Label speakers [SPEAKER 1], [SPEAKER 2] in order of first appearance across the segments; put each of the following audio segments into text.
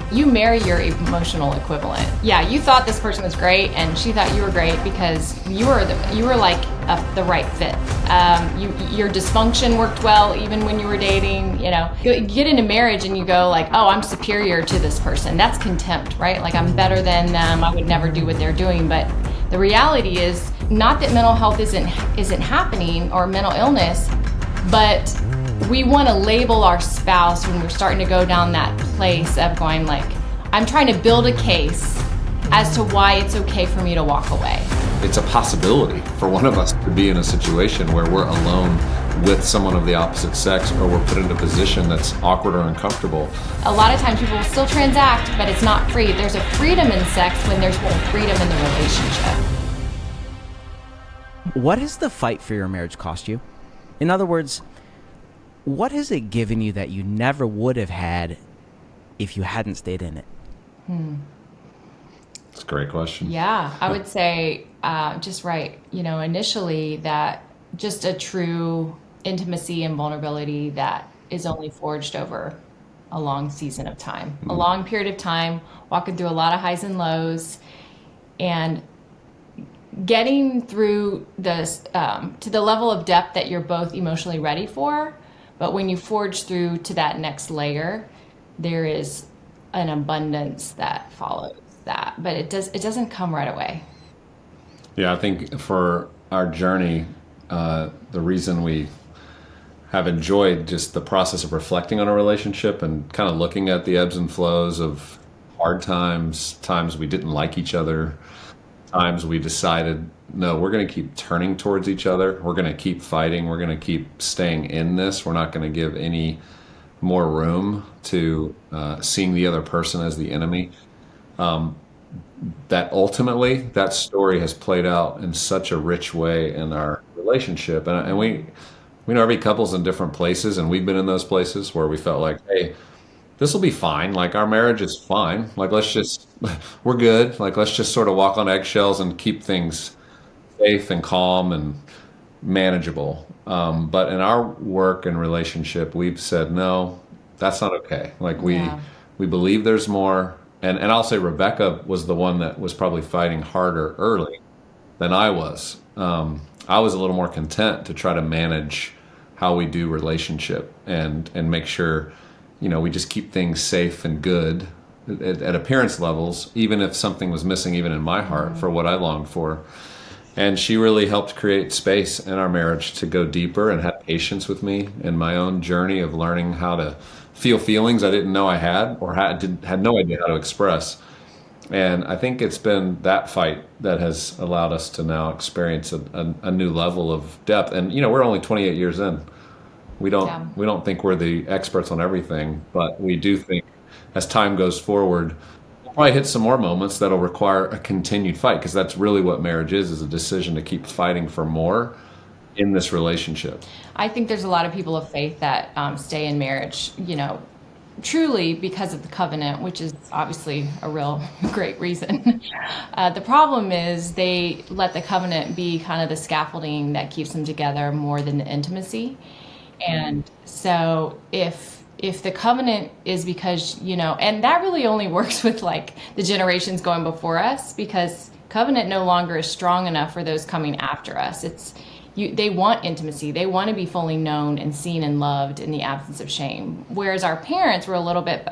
[SPEAKER 1] You marry your emotional equivalent. Yeah, you thought this person was great, and she thought you were great because you were like the right fit. Your dysfunction worked well even when you were dating. You get into marriage and you go like, oh, I'm superior to this person. That's contempt, right? Like I'm better than them. I would never do what they're doing. But the reality is not that mental health isn't happening or mental illness, but we want to label our spouse when we're starting to go down that place of going like, I'm trying to build a case as to why it's okay for me to walk away.
[SPEAKER 2] It's a possibility for one of us to be in a situation where we're alone with someone of the opposite sex, or we're put in a position that's awkward or uncomfortable.
[SPEAKER 1] A lot of times people will still transact, but it's not free. There's a freedom in sex when there's no freedom in the relationship.
[SPEAKER 3] What has the fight for your marriage cost you? In other words, what has it given you that you never would have had if you hadn't stayed in it?
[SPEAKER 2] That's a great question.
[SPEAKER 1] Yeah, I would say just right. Initially that just a true intimacy and vulnerability that is only forged over a long season of time, a long period of time, walking through a lot of highs and lows, and getting through this to the level of depth that you're both emotionally ready for. But when you forge through to that next layer, there is an abundance that follows that, but it doesn't come right away.
[SPEAKER 2] Yeah, I think for our journey, the reason we have enjoyed just the process of reflecting on a relationship and kind of looking at the ebbs and flows of hard times we didn't like each other, times we decided, no, we're going to keep turning towards each other. We're going to keep fighting. We're going to keep staying in this. We're not going to give any more room to seeing the other person as the enemy. That ultimately, that story has played out in such a rich way in our relationship. And we know every couple's in different places, and we've been in those places where we felt like, hey, this will be fine. Like our marriage is fine. Like we're good. Like let's just sort of walk on eggshells and keep things safe and calm and manageable. But in our work and relationship, we've said, no, that's not okay. Like we believe there's more. And I'll say Rebekah was the one that was probably fighting harder early than I was. I was a little more content to try to manage how we do relationship and make sure, we just keep things safe and good at appearance levels, even if something was missing, even in my heart, for what I longed for. And she really helped create space in our marriage to go deeper and have patience with me in my own journey of learning how to feel feelings I didn't know I had or had no idea how to express. And I think it's been that fight that has allowed us to now experience a new level of depth. And, we're only 28 years in. We don't think we're the experts on everything, but we do think as time goes forward, we'll probably hit some more moments that'll require a continued fight, because that's really what marriage is a decision to keep fighting for more in this relationship.
[SPEAKER 1] I think there's a lot of people of faith that stay in marriage, truly because of the covenant, which is obviously a real great reason. The problem is they let the covenant be kind of the scaffolding that keeps them together more than the intimacy. And so if the covenant is because, and that really only works with like the generations going before us, because covenant no longer is strong enough for those coming after us. They want intimacy. They want to be fully known and seen and loved in the absence of shame. Whereas our parents were a little bit,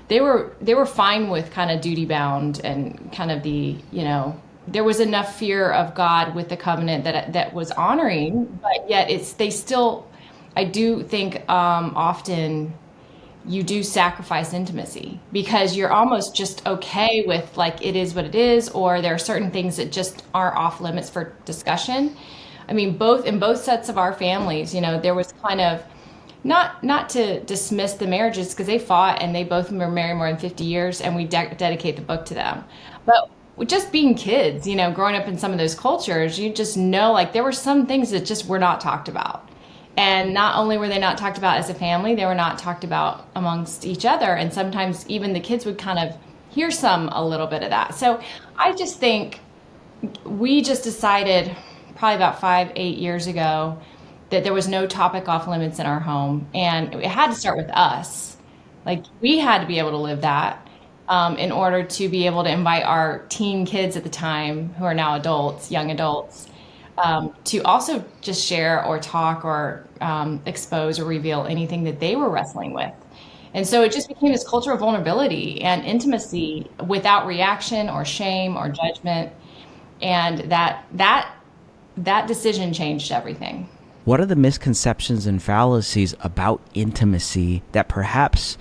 [SPEAKER 1] they were fine with kind of duty bound and kind of the, there was enough fear of God with the covenant that was honoring, but yet I do think often you do sacrifice intimacy because you're almost just okay with like it is what it is, or there are certain things that just are off limits for discussion. I mean, in both sets of our families, there was kind of not to dismiss the marriages, because they fought and they both were married more than 50 years, and we dedicate the book to them. But just being kids, growing up in some of those cultures, you just know like there were some things that just were not talked about. And not only were they not talked about as a family, they were not talked about amongst each other. And sometimes even the kids would kind of hear a little bit of that. So I just think we just decided probably about 5-8 years ago that there was no topic off limits in our home. And it had to start with us. Like we had to be able to live that. in order to be able to invite our teen kids at the time, who are now adults, young adults, to also just share or talk or expose or reveal anything that they were wrestling with. And so it just became this culture of vulnerability and intimacy without reaction or shame or judgment. And that decision changed everything.
[SPEAKER 3] What are the misconceptions and fallacies about intimacy that perhaps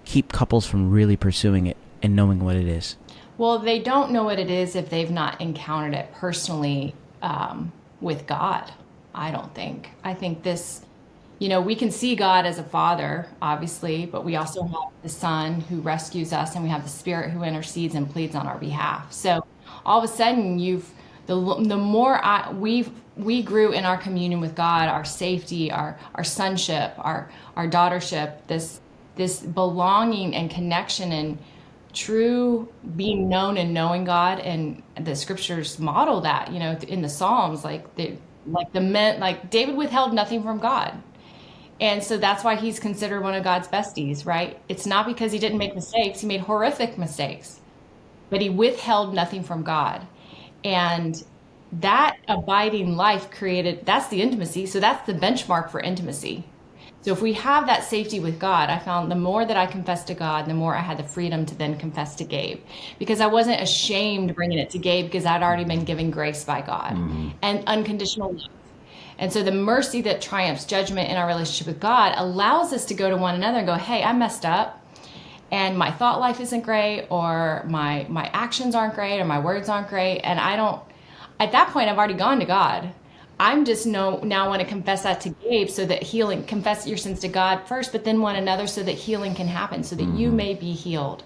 [SPEAKER 3] keep couples from really pursuing it and knowing what it is?
[SPEAKER 1] Well, they don't know what it is if they've not encountered it personally with God, I don't think. I think this, we can see God as a father, obviously, but we also have the Son who rescues us, and we have the Spirit who intercedes and pleads on our behalf. So all of a sudden, the more we grew in our communion with God, our safety, our sonship, our daughtership, this belonging and connection and true being known and knowing God. And the scriptures model that, in the Psalms, like David withheld nothing from God. And so that's why he's considered one of God's besties, right? It's not because he didn't make mistakes. He made horrific mistakes, but he withheld nothing from God. And that abiding life that's the intimacy. So that's the benchmark for intimacy. So if we have that safety with God, I found the more that I confessed to God, the more I had the freedom to then confess to Gabe, because I wasn't ashamed bringing it to Gabe, because I'd already been given grace by God and unconditional love. And so the mercy that triumphs judgment in our relationship with God allows us to go to one another and go, hey, I messed up, and my thought life isn't great, or my actions aren't great, or my words aren't great. And at that point, I've already gone to God. I'm just now want to confess that to Gabe, so that healing, confess your sins to God first, but then one another, so that healing can happen, so that you may be healed.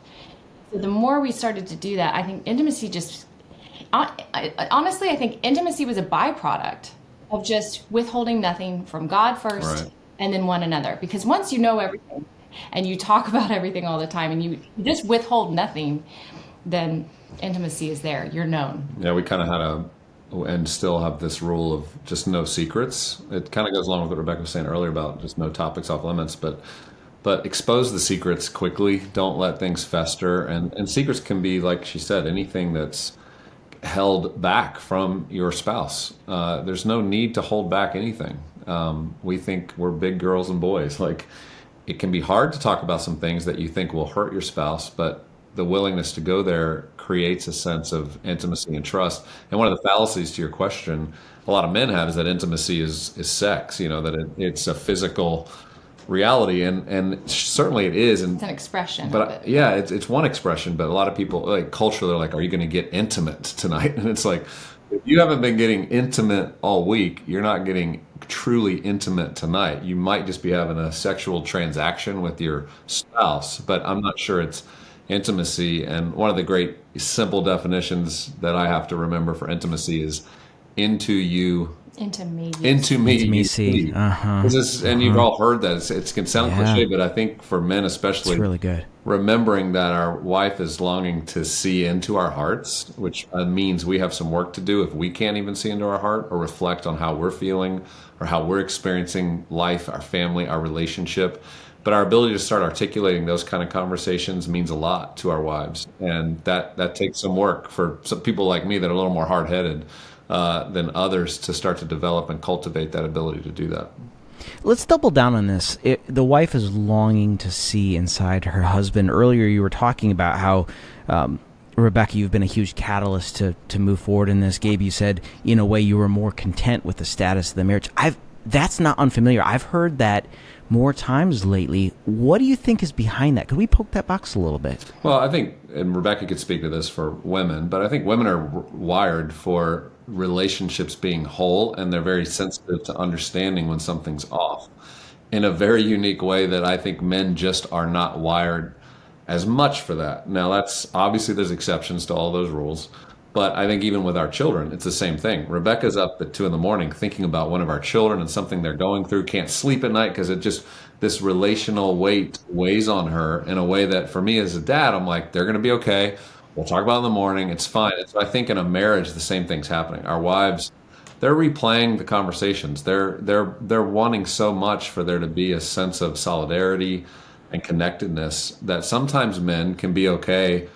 [SPEAKER 1] So the more we started to do that, I think intimacy honestly, I think intimacy was a byproduct of just withholding nothing from God first, right, and then one another. Because once you know everything and you talk about everything all the time and you just withhold nothing, then intimacy is there. You're known.
[SPEAKER 2] Yeah, we kind of had and still have this rule of just no secrets. It kind of goes along with what Rebekah was saying earlier about just no topics off limits, but expose the secrets quickly. Don't let things fester. And secrets can be, like she said, anything that's held back from your spouse. There's no need to hold back anything. We think we're big girls and boys. Like, it can be hard to talk about some things that you think will hurt your spouse, but the willingness to go there creates a sense of intimacy and trust. And one of the fallacies to your question, a lot of men have, is that intimacy is sex, that it's a physical reality, and certainly it is. And
[SPEAKER 1] it's an expression.
[SPEAKER 2] But yeah, it's one expression. But a lot of people, like, culturally, they're like, "Are you going to get intimate tonight?" And it's like, if you haven't been getting intimate all week, you're not getting truly intimate tonight. You might just be having a sexual transaction with your spouse, but I'm not sure it's intimacy. And one of the great simple definitions that I have to remember for intimacy is into you. Intimacy. And you've all heard that. It can sound cliche, but I think for men especially,
[SPEAKER 3] it's really good.
[SPEAKER 2] Remembering that our wife is longing to see into our hearts, which means we have some work to do if we can't even see into our heart or reflect on how we're feeling or how we're experiencing life, our family, our relationship. But our ability to start articulating those kind of conversations means a lot to our wives. And that takes some work for some people like me that are a little more hard-headed than others to start to develop and cultivate that ability to do that.
[SPEAKER 3] Let's double down on this. The wife is longing to see inside her husband. Earlier you were talking about how, Rebekah, you've been a huge catalyst to move forward in this. Gabe, you said, in a way, you were more content with the status of the marriage. That's not unfamiliar. I've heard that more times lately. What do you think is behind that? Could we poke that box a little bit?
[SPEAKER 2] Well, I think, and Rebekah could speak to this for women, but I think women are wired for relationships being whole, and they're very sensitive to understanding when something's off in a very unique way that I think men just are not wired as much for that. Now, that's obviously, there's exceptions to all those rules, but I think even with our children, it's the same thing. Rebekah's up at 2 a.m. thinking about one of our children and something they're going through, can't sleep at night because this relational weight weighs on her in a way that for me as a dad, I'm like, they're going to be okay. We'll talk about it in the morning. It's fine. And so I think in a marriage, the same thing's happening. Our wives, they're replaying the conversations. They're wanting so much for there to be a sense of solidarity and connectedness, that sometimes men can be okay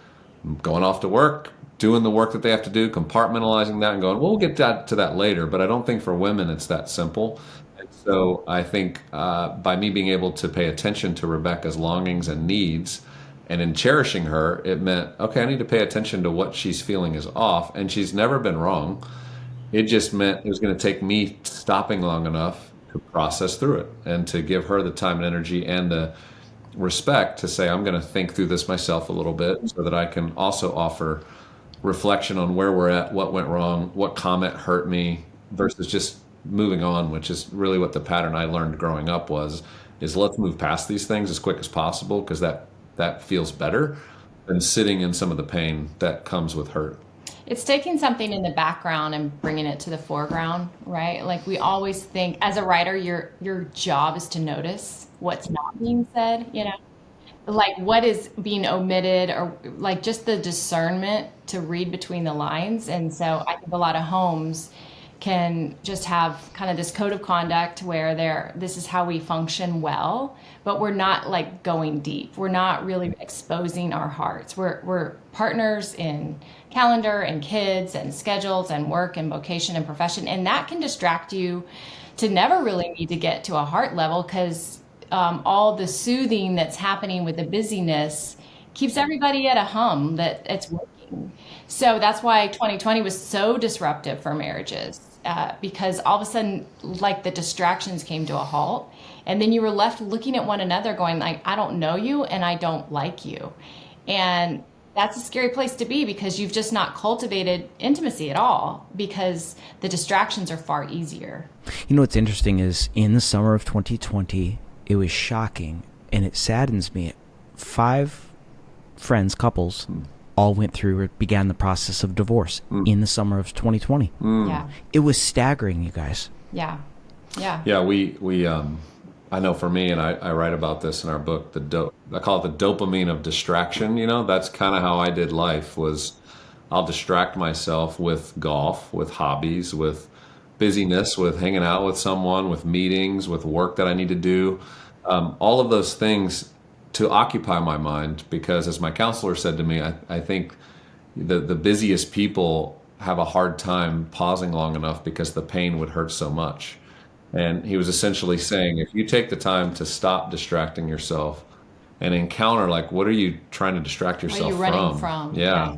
[SPEAKER 2] going off to work, doing the work that they have to do, compartmentalizing that and going, well, we'll get to that later. But I don't think for women it's that simple. And so I think by me being able to pay attention to Rebekah's longings and needs, and in cherishing her, it meant, okay, I need to pay attention to what she's feeling is off. And she's never been wrong. It just meant it was going to take me stopping long enough to process through it and to give her the time and energy and the respect to say, I'm going to think through this myself a little bit so that I can also offer reflection on where we're at, what went wrong, what comment hurt me, versus just moving on, which is really what the pattern I learned growing up was, is let's move past these things as quick as possible because that feels better than sitting in some of the pain that comes with hurt.
[SPEAKER 1] It's taking something in the background and bringing it to the foreground, right? Like we always think, as a writer, your job is to notice what's not being said, like what is being omitted, or like just the discernment to read between the lines. And so I think a lot of homes can just have kind of this code of conduct where this is how we function well, but we're not like going deep. We're not really exposing our hearts. We're partners in calendar and kids and schedules and work and vocation and profession. And that can distract you to never really need to get to a heart level because all the soothing that's happening with the busyness keeps everybody at a hum that it's working. So that's why 2020 was so disruptive for marriages, because all of a sudden, like the distractions came to a halt, and then you were left looking at one another going like, I don't know you and I don't like you. And that's a scary place to be because you've just not cultivated intimacy at all because the distractions are far easier.
[SPEAKER 3] What's interesting is in the summer of 2020, it was shocking and it saddens me. 5 friends, couples, all went through or began the process of divorce in the summer of 2020.
[SPEAKER 1] Yeah.
[SPEAKER 3] It was staggering, you guys.
[SPEAKER 1] Yeah. Yeah.
[SPEAKER 2] Yeah, we I know for me, and I write about this in our book, I call it the dopamine of distraction. That's kind of how I did life. Was I'll distract myself with golf, with hobbies, with busyness, with hanging out with someone, with meetings, with work that I need to do, all of those things to occupy my mind. Because as my counselor said to me, I think the busiest people have a hard time pausing long enough because the pain would hurt so much. And he was essentially saying, if you take the time to stop distracting yourself and encounter, like, what are you trying to distract yourself
[SPEAKER 1] What are you running from?
[SPEAKER 2] Yeah.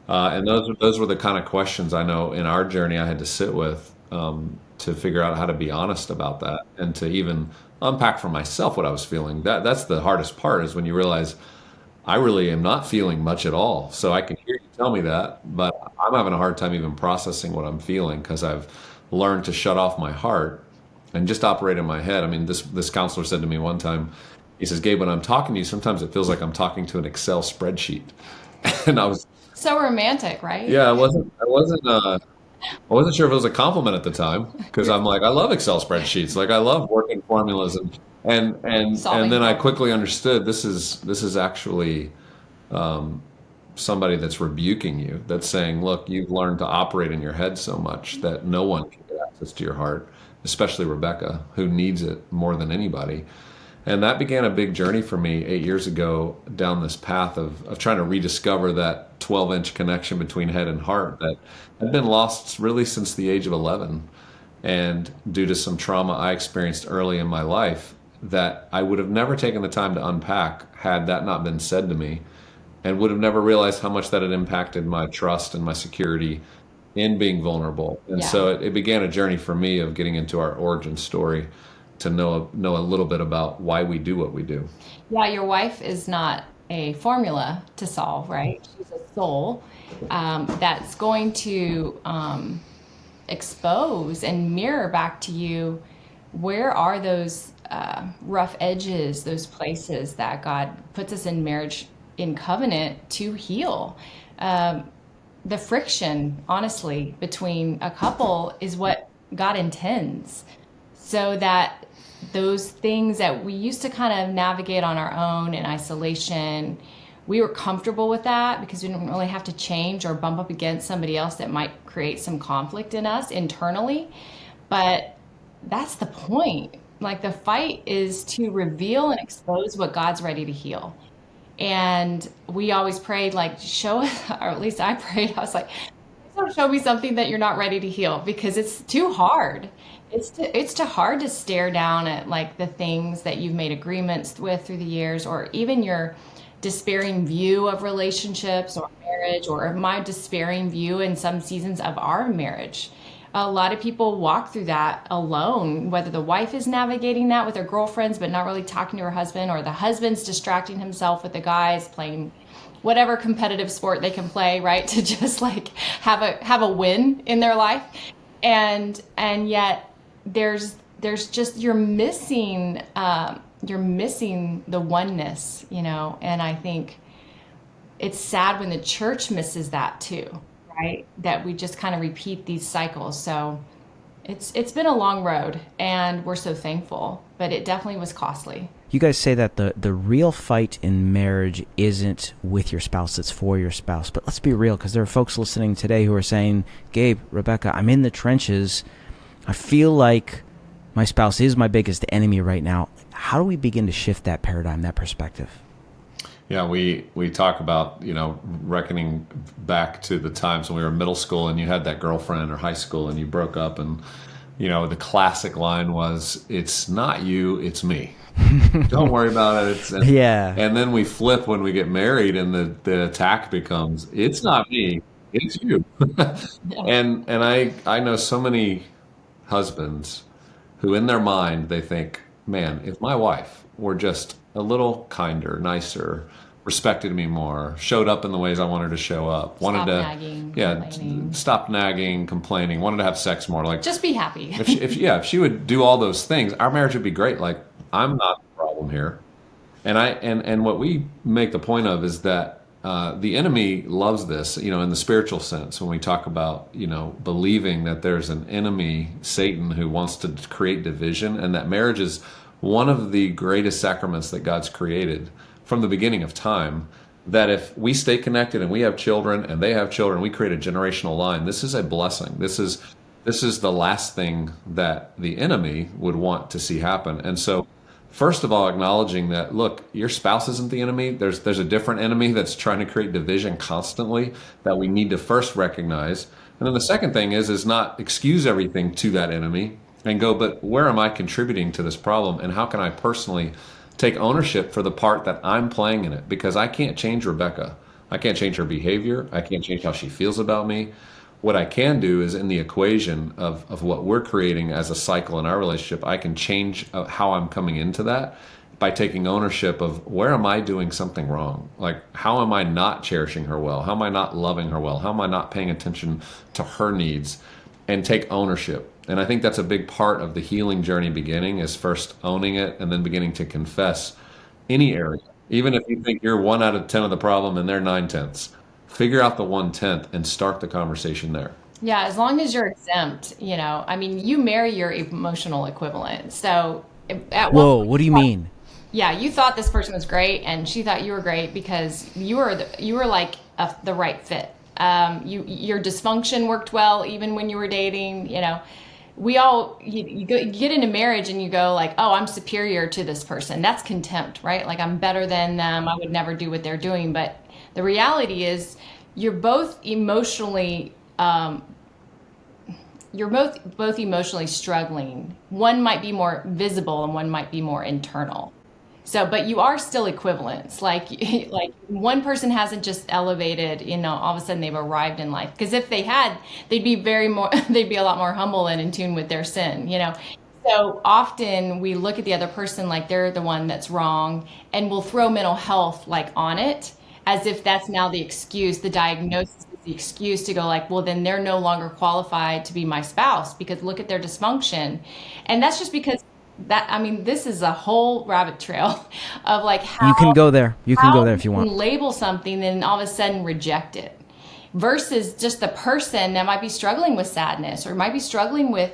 [SPEAKER 2] And those were the kind of questions I know in our journey I had to sit with to figure out how to be honest about that and to even unpack for myself what I was feeling. That's the hardest part, is when you realize I really am not feeling much at all. So I can hear you tell me that, but I'm having a hard time even processing what I'm feeling because I've learned to shut off my heart and just operate in my head. I mean, this counselor said to me one time, he says, Gabe, when I'm talking to you, sometimes it feels like I'm talking to an Excel spreadsheet. And I was
[SPEAKER 1] So romantic, right?
[SPEAKER 2] Yeah, I wasn't sure if it was a compliment at the time because I'm like, I love Excel spreadsheets. Like I love working formulas and
[SPEAKER 1] Solving
[SPEAKER 2] then I
[SPEAKER 1] problems.
[SPEAKER 2] quickly understood this is actually somebody that's rebuking you, that's saying, look, you've learned to operate in your head so much that no one can get access to your heart, especially Rebekah, who needs it more than anybody. And that began a big journey for me 8 years ago down this path of trying to rediscover that 12-inch connection between head and heart that had been lost really since the age of 11. And due to some trauma I experienced early in my life that I would have never taken the time to unpack had that not been said to me, and would have never realized how much that had impacted my trust and my security in being vulnerable. And
[SPEAKER 1] Yeah.
[SPEAKER 2] so it began a journey for me of getting into our origin story to know a little bit about why we do what we do.
[SPEAKER 1] Yeah, your wife is not a formula to solve, right? She's a soul that's going to expose and mirror back to you where are those rough edges, those places that God puts us in marriage in covenant to heal. The friction, honestly, between a couple is what God intends, so that those things that we used to kind of navigate on our own in isolation, we were comfortable with that because we didn't really have to change or bump up against somebody else that might create some conflict in us internally. But that's the point. like the fight is to reveal and expose what God's ready to heal. And we always prayed, like, show us, or at least I prayed, I was like, please don't show me something that you're not ready to heal, because it's too hard. It's too hard to stare down at like the things that you've made agreements with through the years, or even your despairing view of relationships or marriage, or my despairing view in some seasons of our marriage. A lot of people walk through that alone, whether the wife is navigating that with her girlfriends but not really talking to her husband, or the husband's distracting himself with the guys playing whatever competitive sport they can play, right? To just like have a win in their life. And yet there's just you're missing the oneness, and I think it's sad when the church misses that too, right? That we just kind of repeat these cycles. So it's been a long road, and we're so thankful, but it definitely was costly.
[SPEAKER 3] You guys say that the real fight in marriage isn't with your spouse, it's for your spouse. But let's be real, because there are folks listening today who are saying, Gabe, Rebekah, I'm in the trenches. I feel like my spouse is my biggest enemy right now. How do we begin to shift that paradigm, that perspective?
[SPEAKER 2] Yeah, we talk about, reckoning back to the times when we were in middle school and you had that girlfriend, or high school, and you broke up, and, the classic line was, it's not you, it's me. Don't worry about it.
[SPEAKER 3] Yeah.
[SPEAKER 2] And then we flip when we get married, and the attack becomes, it's not me, it's you.
[SPEAKER 1] Yeah.
[SPEAKER 2] And I know so many husbands who in their mind, they think, man, if my wife were just a little kinder, nicer, respected me more, showed up in the ways I wanted to show up, stopped nagging, complaining, wanted to have sex more, like
[SPEAKER 1] just be happy.
[SPEAKER 2] if she would do all those things, our marriage would be great. Like, I'm not the problem here. And what we make the point of is that the enemy loves this, in the spiritual sense, when we talk about, believing that there's an enemy, Satan, who wants to create division, and that marriage is one of the greatest sacraments that God's created from the beginning of time, that if we stay connected and we have children and they have children, we create a generational line. This is a blessing. This is the last thing that the enemy would want to see happen. And so, first of all, acknowledging that, look, your spouse isn't the enemy. There's a different enemy that's trying to create division constantly that we need to first recognize. And then the second thing is not excuse everything to that enemy and go, but where am I contributing to this problem? And how can I personally take ownership for the part that I'm playing in it? Because I can't change Rebekah. I can't change her behavior. I can't change how she feels about me. What I can do is, in the equation of what we're creating as a cycle in our relationship, I can change how I'm coming into that by taking ownership of, where am I doing something wrong? Like, how am I not cherishing her well? How am I not loving her well? How am I not paying attention to her needs? And take ownership. And I think that's a big part of the healing journey beginning, is first owning it and then beginning to confess any area. Even if you think you're 1 out of 10 of the problem and they're 9/10. Figure out the 1/10 and start the conversation there.
[SPEAKER 1] Yeah, as long as you're exempt, you marry your emotional equivalent. So
[SPEAKER 3] Whoa, what do you mean?
[SPEAKER 1] Yeah, you thought this person was great, and she thought you were great because you were like the right fit. Your dysfunction worked well even when you were dating. You get into marriage and you go like, oh, I'm superior to this person. That's contempt, right? Like, I'm better than them. I would never do what they're doing. But the reality is, you're both emotionally struggling. One might be more visible and one might be more internal. So, but you are still equivalents. Like one person hasn't just elevated, all of a sudden they've arrived in life. Because if they had, they'd be they'd be a lot more humble and in tune with their sin, So often we look at the other person like they're the one that's wrong, and we'll throw mental health like on it, as if that's now the excuse, the diagnosis is the excuse to go like, well, then they're no longer qualified to be my spouse because look at their dysfunction. And that's just because this is a whole rabbit trail of like how
[SPEAKER 3] you can go there. You can go there if you want.
[SPEAKER 1] Label something, then all of a sudden reject it, versus just the person that might be struggling with sadness or might be struggling with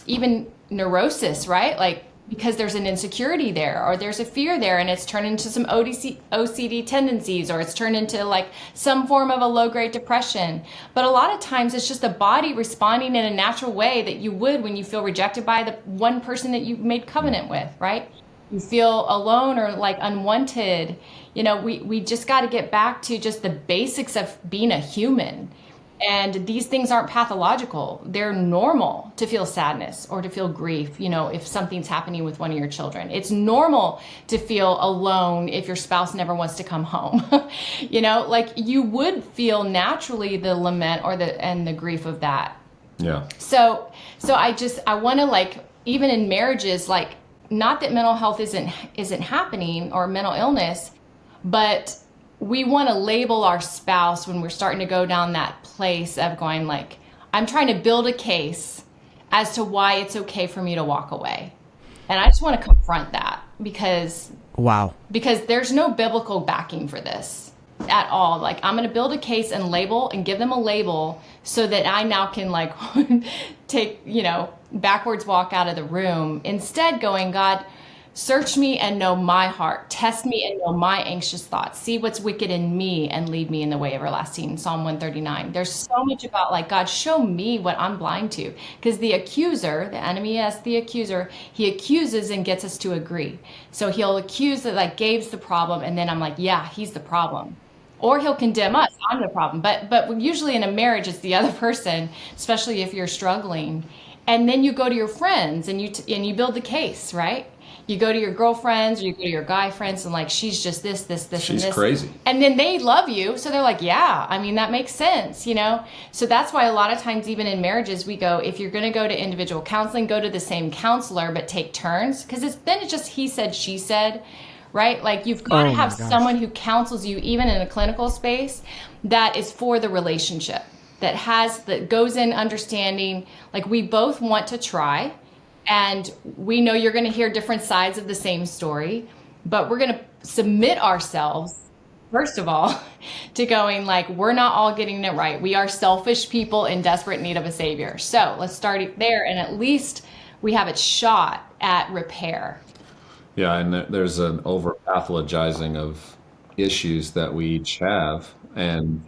[SPEAKER 1] even neurosis, right? Like because there's an insecurity there, or there's a fear there, and it's turned into some OCD tendencies, or it's turned into like some form of a low-grade depression. But a lot of times it's just the body responding in a natural way that you would when you feel rejected by the one person that you made covenant with, right? You feel alone or like unwanted. We just got to get back to just the basics of being a human. And these things aren't pathological. They're normal to feel sadness or to feel grief, if something's happening with one of your children. It's normal to feel alone if your spouse never wants to come home. Like you would feel naturally the lament and the grief of that.
[SPEAKER 2] Yeah.
[SPEAKER 1] So I want to, like, even in marriages, like, not that mental health isn't happening, or mental illness, but we want to label our spouse when we're starting to go down that place of going like, I'm trying to build a case as to why it's okay for me to walk away. And I just want to confront that because there's no biblical backing for this at all. Like, I'm going to build a case and label and give them a label so that I now can like take, backwards walk out of the room, instead going, God, search me and know my heart. Test me and know my anxious thoughts. See what's wicked in me and lead me in the way everlasting. Psalm 139. There's so much about like, God, show me what I'm blind to. Because the accuser, the enemy as the accuser, he accuses and gets us to agree. So he'll accuse that like Gabe's the problem. And then I'm like, yeah, he's the problem. Or he'll condemn us. I'm the problem. But usually in a marriage, it's the other person, especially if you're struggling. And then you go to your friends and you build the case, right? You go to your girlfriends or you go to your guy friends and like, she's just this, and this.
[SPEAKER 2] She's crazy.
[SPEAKER 1] And then they love you. So they're like, yeah, I mean, that makes sense, So that's why a lot of times, even in marriages, we go, if you're going to go to individual counseling, go to the same counselor, but take turns. Because it's just he said, she said, right? Like you've got to have someone who counsels you, even in a clinical space, that is for the relationship, that goes in understanding, like we both want to try. And we know you're going to hear different sides of the same story, but we're going to submit ourselves, first of all, to going like, we're not all getting it right. We are selfish people in desperate need of a savior. So let's start it there. And at least we have a shot at repair.
[SPEAKER 2] Yeah. And there's an over pathologizing of issues that we each have. And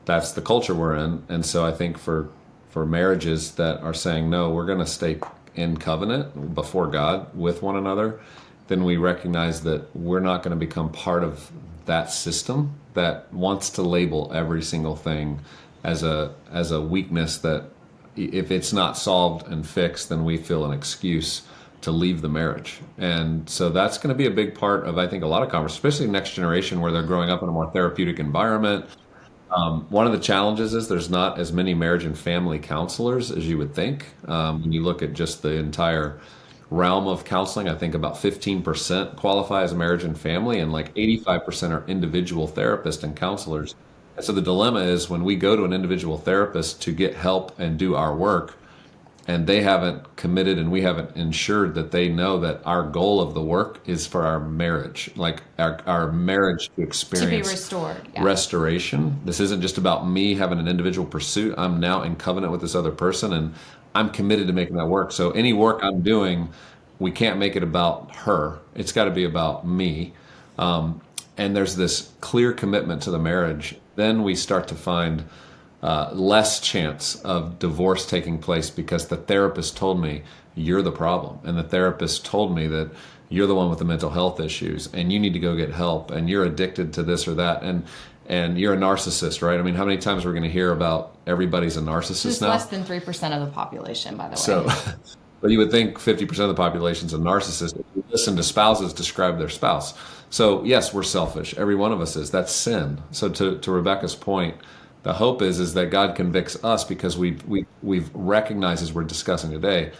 [SPEAKER 2] that's the culture we're in. And so I think for marriages that are saying, no, we're going to stay in covenant before God with one another, then we recognize that we're not going to become part of that system that wants to label every single thing as a weakness, that if it's not solved and fixed, then we feel an excuse to leave the marriage. And so that's going to be a big part of, I think, a lot of conversations, especially next generation where they're growing up in a more therapeutic environment. One of the challenges is there's not as many marriage and family counselors as you would think. When you look at just the entire realm of counseling, I think about 15% qualify as marriage and family, and like 85% are individual therapists and counselors. And so the dilemma is when we go to an individual therapist to get help and do our work, and they haven't committed and we haven't ensured that they know that our goal of the work is for our marriage, like our marriage to experience
[SPEAKER 1] to be restored. Yeah.
[SPEAKER 2] Restoration. This isn't just about me having an individual pursuit. I'm now in covenant with this other person and I'm committed to making that work. So any work I'm doing, we can't make it about her. It's got to be about me. And there's this clear commitment to the marriage. Then we start to find less chance of divorce taking place because the therapist told me you're the problem, and the therapist told me that you're the one with the mental health issues and you need to go get help and you're addicted to this or that and you're a narcissist, right? I mean, how many times are we going to hear about everybody's a narcissist
[SPEAKER 1] It's
[SPEAKER 2] now?
[SPEAKER 1] less than 3% of the population, by the way.
[SPEAKER 2] So, but you would think 50% of the population is a narcissist. If you listen to spouses describe their spouse. So yes, we're selfish. Every one of us is. That's sin. So to Rebekah's point, the hope is that God convicts us because we've recognized, as we're discussing today,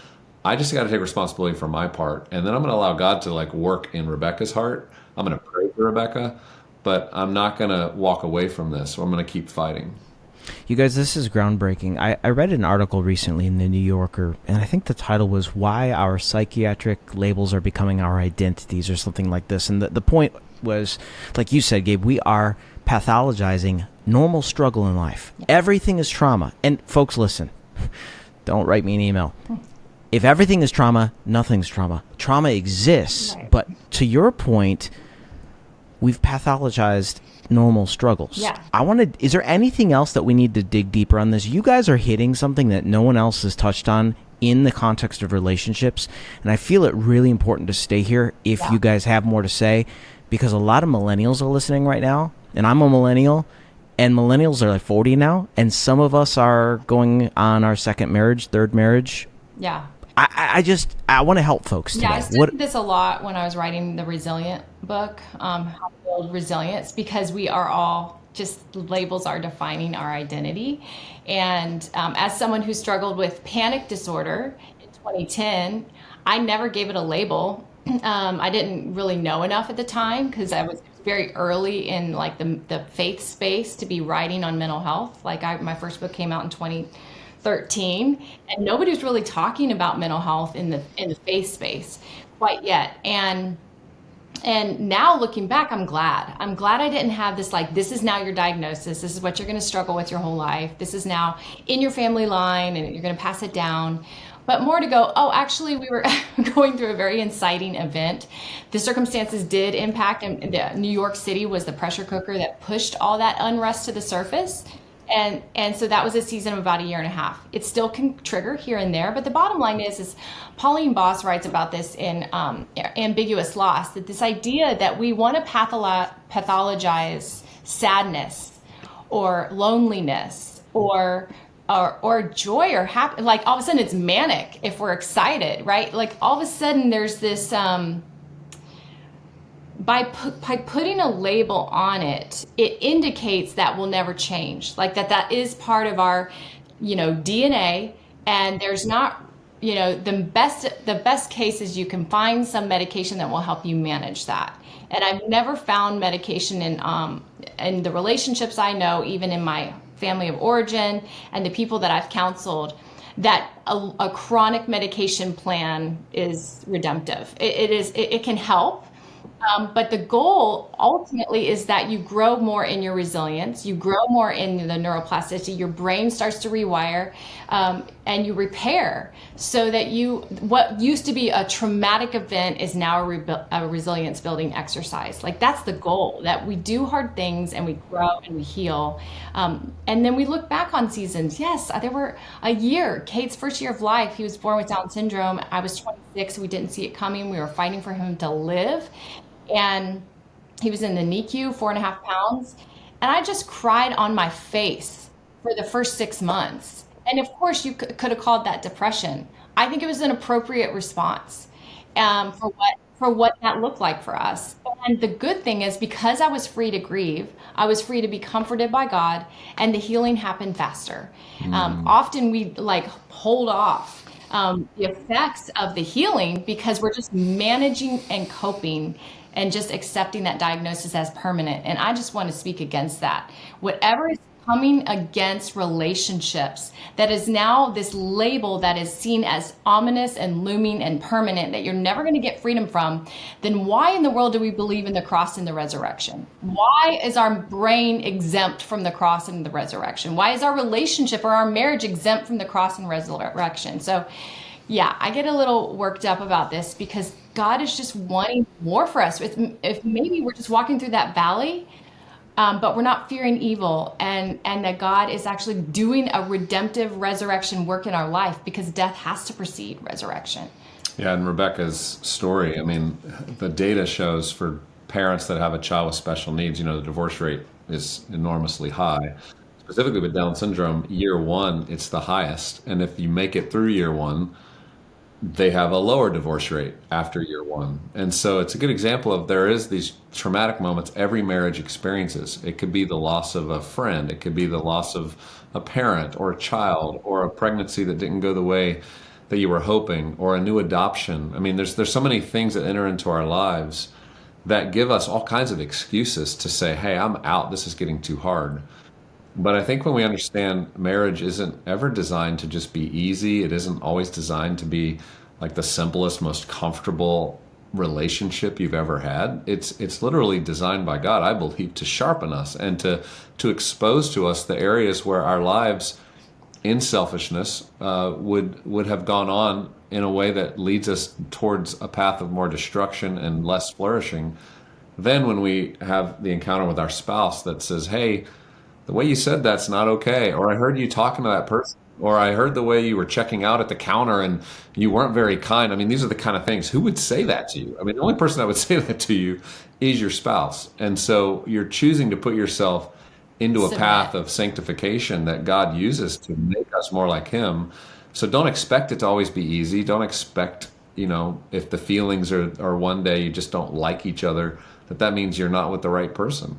[SPEAKER 2] I just got to take responsibility for my part, and then I'm going to allow God to like work in Rebekah's heart. I'm going to pray for Rebekah, but I'm not going to walk away from this. So I'm going to keep fighting.
[SPEAKER 3] You guys, this is groundbreaking. I read an article recently in the New Yorker, and I think the title was "Why Our Psychiatric Labels Are Becoming Our Identities" or something like this. And the point was, like you said, Gabe, we are pathologizing normal struggle in life. Everything is trauma. And folks, listen, don't write me an email. if everything is trauma, nothing's trauma. Trauma exists,
[SPEAKER 1] Right.
[SPEAKER 3] but to your point, we've pathologized normal struggles.
[SPEAKER 1] Yeah.
[SPEAKER 3] Is there anything else that we need to dig deeper on this? You guys are hitting something that no one else has touched on in the context of relationships, and I feel it really important to stay here if you guys have more to say, because a lot of millennials are listening right now, and I'm a millennial, and millennials are like 40 now, and some of us are going on our second marriage, third marriage.
[SPEAKER 1] Yeah.
[SPEAKER 3] I want to help folks today.
[SPEAKER 1] Yeah, I studied this a lot when I was writing the Resilient book, How to Build Resilience, because we are all just labels are defining our identity. And as someone who struggled with panic disorder in 2010, I never gave it a label. I didn't really know enough at the time because I was very early in like the faith space to be writing on mental health. Like my first book came out in 2013, and nobody was really talking about mental health in the faith space quite yet. And now looking back, I'm glad I didn't have this, like, this is now your diagnosis. This is what you're going to struggle with your whole life. This is now in your family line and you're going to pass it down. But more to go, oh, actually, we were going through a very inciting event. The circumstances did impact, and New York City was the pressure cooker that pushed all that unrest to the surface. And so that was a season of about a year and a half. It still can trigger here and there, but the bottom line is Pauline Boss writes about this in Ambiguous Loss, that this idea that we want to pathologize sadness or loneliness or joy or happy, like all of a sudden it's manic if we're excited, right? Like all of a sudden there's this, by putting a label on it, it indicates that will never change. Like that is part of our, DNA, and there's not, the best case is you can find some medication that will help you manage that. And I've never found medication in the relationships I know, even in my family of origin and the people that I've counseled, that a chronic medication plan is redemptive. It can help. But the goal ultimately is that you grow more in your resilience, you grow more in the neuroplasticity, your brain starts to rewire, and you repair so that what used to be a traumatic event is now a resilience building exercise. Like that's the goal, that we do hard things and we grow and we heal. And then we look back on seasons. Yes, there were a year, Cade's first year of life, he was born with Down syndrome. I was 26, we didn't see it coming. We were fighting for him to live. And he was in the NICU, 4.5 pounds. And I just cried on my face for the first 6 months. And of course, you could have called that depression. I think it was an appropriate response for what that looked like for us. And the good thing is, because I was free to grieve, I was free to be comforted by God, and the healing happened faster. Often we hold off the effects of the healing because we're just managing and coping and just accepting that diagnosis as permanent. And I just want to speak against that. Whatever is coming against relationships that is now this label that is seen as ominous and looming and permanent that you're never going to get freedom from, then why in the world do we believe in the cross and the resurrection? Why is our brain exempt from the cross and the resurrection? Why is our relationship or our marriage exempt from the cross and resurrection? So yeah, I get a little worked up about this because God is just wanting more for us. If maybe we're just walking through that valley, but we're not fearing evil, and that God is actually doing a redemptive resurrection work in our life, because death has to precede resurrection.
[SPEAKER 2] Yeah, and Rebekah's story, I mean, the data shows for parents that have a child with special needs, the divorce rate is enormously high. Specifically with Down syndrome, year one, it's the highest. And if you make it through year one, they have a lower divorce rate after year one. And so it's a good example of there is these traumatic moments every marriage experiences. It could be the loss of a friend. It could be the loss of a parent or a child, or a pregnancy that didn't go the way that you were hoping, or a new adoption. I mean, there's so many things that enter into our lives that give us all kinds of excuses to say, hey, I'm out. This is getting too hard. But I think when we understand marriage isn't ever designed to just be easy, it isn't always designed to be like the simplest, most comfortable relationship you've ever had. It's literally designed by God, I believe, to sharpen us and to expose to us the areas where our lives in selfishness would have gone on in a way that leads us towards a path of more destruction and less flourishing. Then when we have the encounter with our spouse that says, hey, the way you said that's not okay, or I heard you talking to that person, or I heard the way you were checking out at the counter and you weren't very kind. I mean, these are the kind of things. Who would say that to you? I mean, the only person that would say that to you is your spouse. And so you're choosing to put yourself into a path of sanctification that God uses to make us more like him. So don't expect it to always be easy. Don't expect, if the feelings are one day you just don't like each other, that means you're not with the right person.